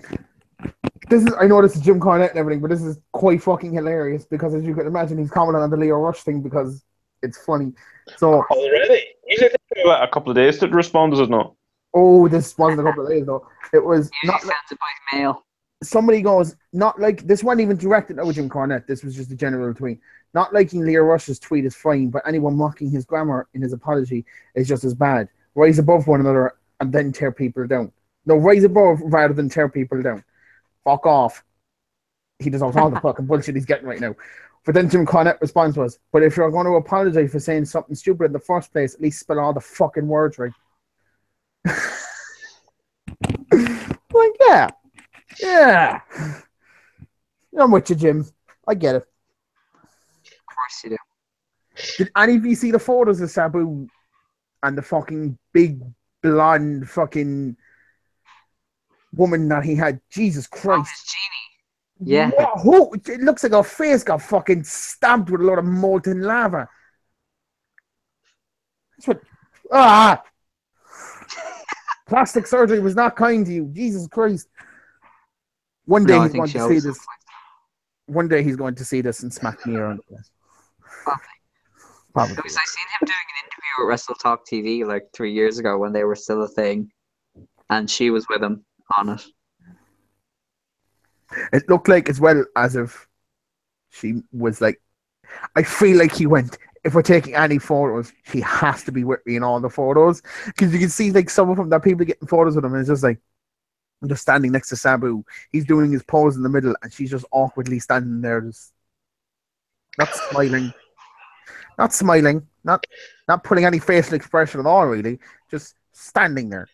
I know this is Jim Cornette and everything, but this is quite fucking hilarious because, as you can imagine, he's commenting on the Leo Rush thing because it's funny. So already, usually it takes a couple of days to respond. Does it not? Oh, this wasn't a couple of days though. It was Usually not. sent it by mail. Somebody goes, not like this wasn't even directed at Jim Cornette. This was just a general tweet. Not liking Leo Rush's tweet is fine, but anyone mocking his grammar in his apology is just as bad. Rise above one another and then tear people down. No, rise above rather than tear people down. Fuck off. He deserves all the fucking bullshit he's getting right now. But then Jim Cornette's response was, but if you're going to apologize for saying something stupid in the first place, at least spell all the fucking words right. Like, yeah. Yeah. I'm with you, Jim. I get it. Of course you do. Did any of you see the photos of Sabu and the fucking big blonde fucking woman that he had? Jesus Oh, Christ. his genie. Yeah. Whoa, it looks like her face got fucking stamped with a lot of molten lava. That's what. Ah! Plastic surgery was not kind to you. Jesus Christ. One day he's going to see this. One day he's going to see this and smack me around the place. Probably. Because I seen him doing an interview with Wrestle Talk TV like 3 years ago when they were still a thing, and she was with him on it. It looked like as well as if she was like, I feel like he went, if we're taking any photos, she has to be with me in all the photos. Because you can see like some of them that people getting photos with him and it's just like, I'm just standing next to Sabu. He's doing his pose in the middle and she's just awkwardly standing there, just not smiling. Not smiling. Not putting any facial expression at all, really. Just standing there.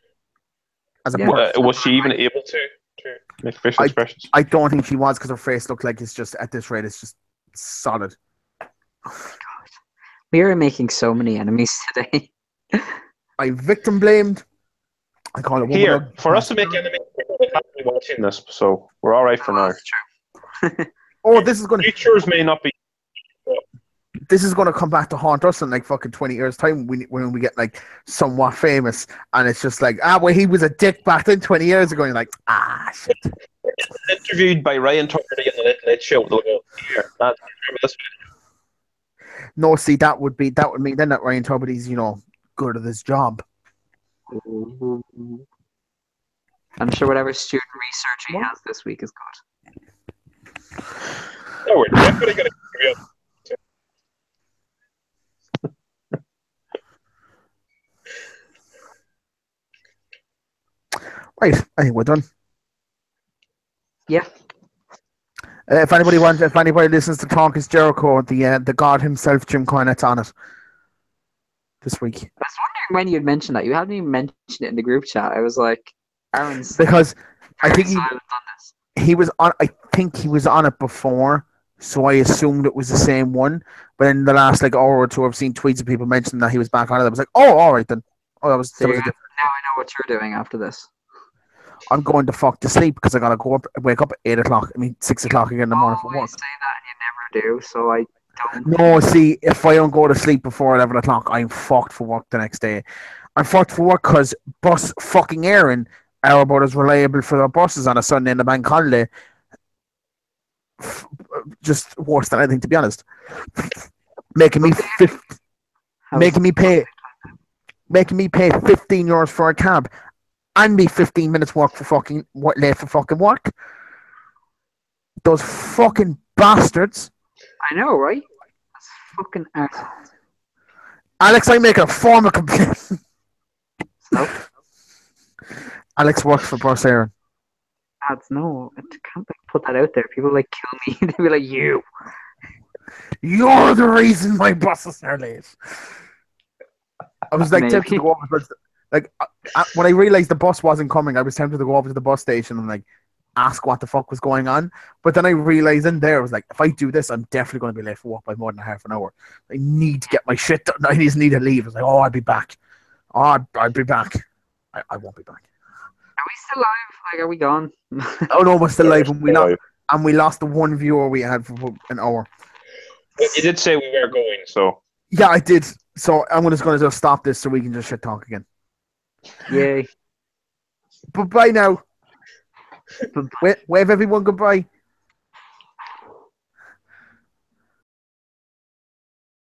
As a was she even able to make facial expressions? I don't think she was because her face looked like it's just, at this rate, it's just solid. Oh my god. We are making so many enemies today. I victim blamed. I call it woman. Here, for us to make enemies, people would have to be watching this, so we're all right for now. That's true. Oh, this is going to. Futures may not be. This is going to come back to haunt us in like fucking 20 years' time when we get like somewhat famous, and it's just like, well, he was a dick back then 20 years ago. And you're like, shit. Interviewed by Ryan Tucker in the Late Late Show. They'll go, here, remember this video? No, see, that would mean then that Ryan Tuberty's, good at his job. I'm sure whatever student research he has this week is good. No, we're definitely going to give you. Right, I think we're done. Yeah. If anybody listens to Talk is Jericho, the God himself, Jim Cornette's on it this week. I was wondering when you'd mentioned that. You hadn't even mentioned it in the group chat. I was like, Aaron's because I think silent on this. he was on. I think he was on it before, so I assumed it was the same one. But in the last like hour or two, I've seen tweets of people mentioning that he was back on it. I was like, oh, all right then. Oh, that was a different. Now I know what you're doing after this. I'm going to fuck to sleep because I gotta wake up at 8 o'clock. 6 o'clock again in the morning for work. You say that and you never do, so I don't. No, see, if I don't go to sleep before 11 o'clock, I'm fucked for work the next day. I'm fucked for work because bus fucking Aaron are about as reliable for their buses on a Sunday and a bank holiday. Just worse than anything, to be honest. Making me pay €15 for a cab. And be 15 minutes late for fucking work. Those fucking bastards. I know, right? That's fucking arseholes. Alex, I make a formal complaint. So? Alex works for Boss Aaron. Lads, no. I can't put that out there. People kill me. They'll be like, you. You're the reason my buses are late. I was like tempted to go over. When I realized the bus wasn't coming, I was tempted to go over to the bus station and like ask what the fuck was going on. But then I realized in there, I was like, if I do this, I'm definitely going to be late for work by more than half an hour. I need to get my shit done. I just need to leave. I was like, I'll be back. I'll be back. I won't be back. Are we still live? Are we gone? Oh no, we're still live, and we lost the one viewer we had for an hour. But you did say we were going, so yeah, I did. So I'm just going to just stop this so we can just shit talk again. Yay. But bye now. Wave everyone goodbye.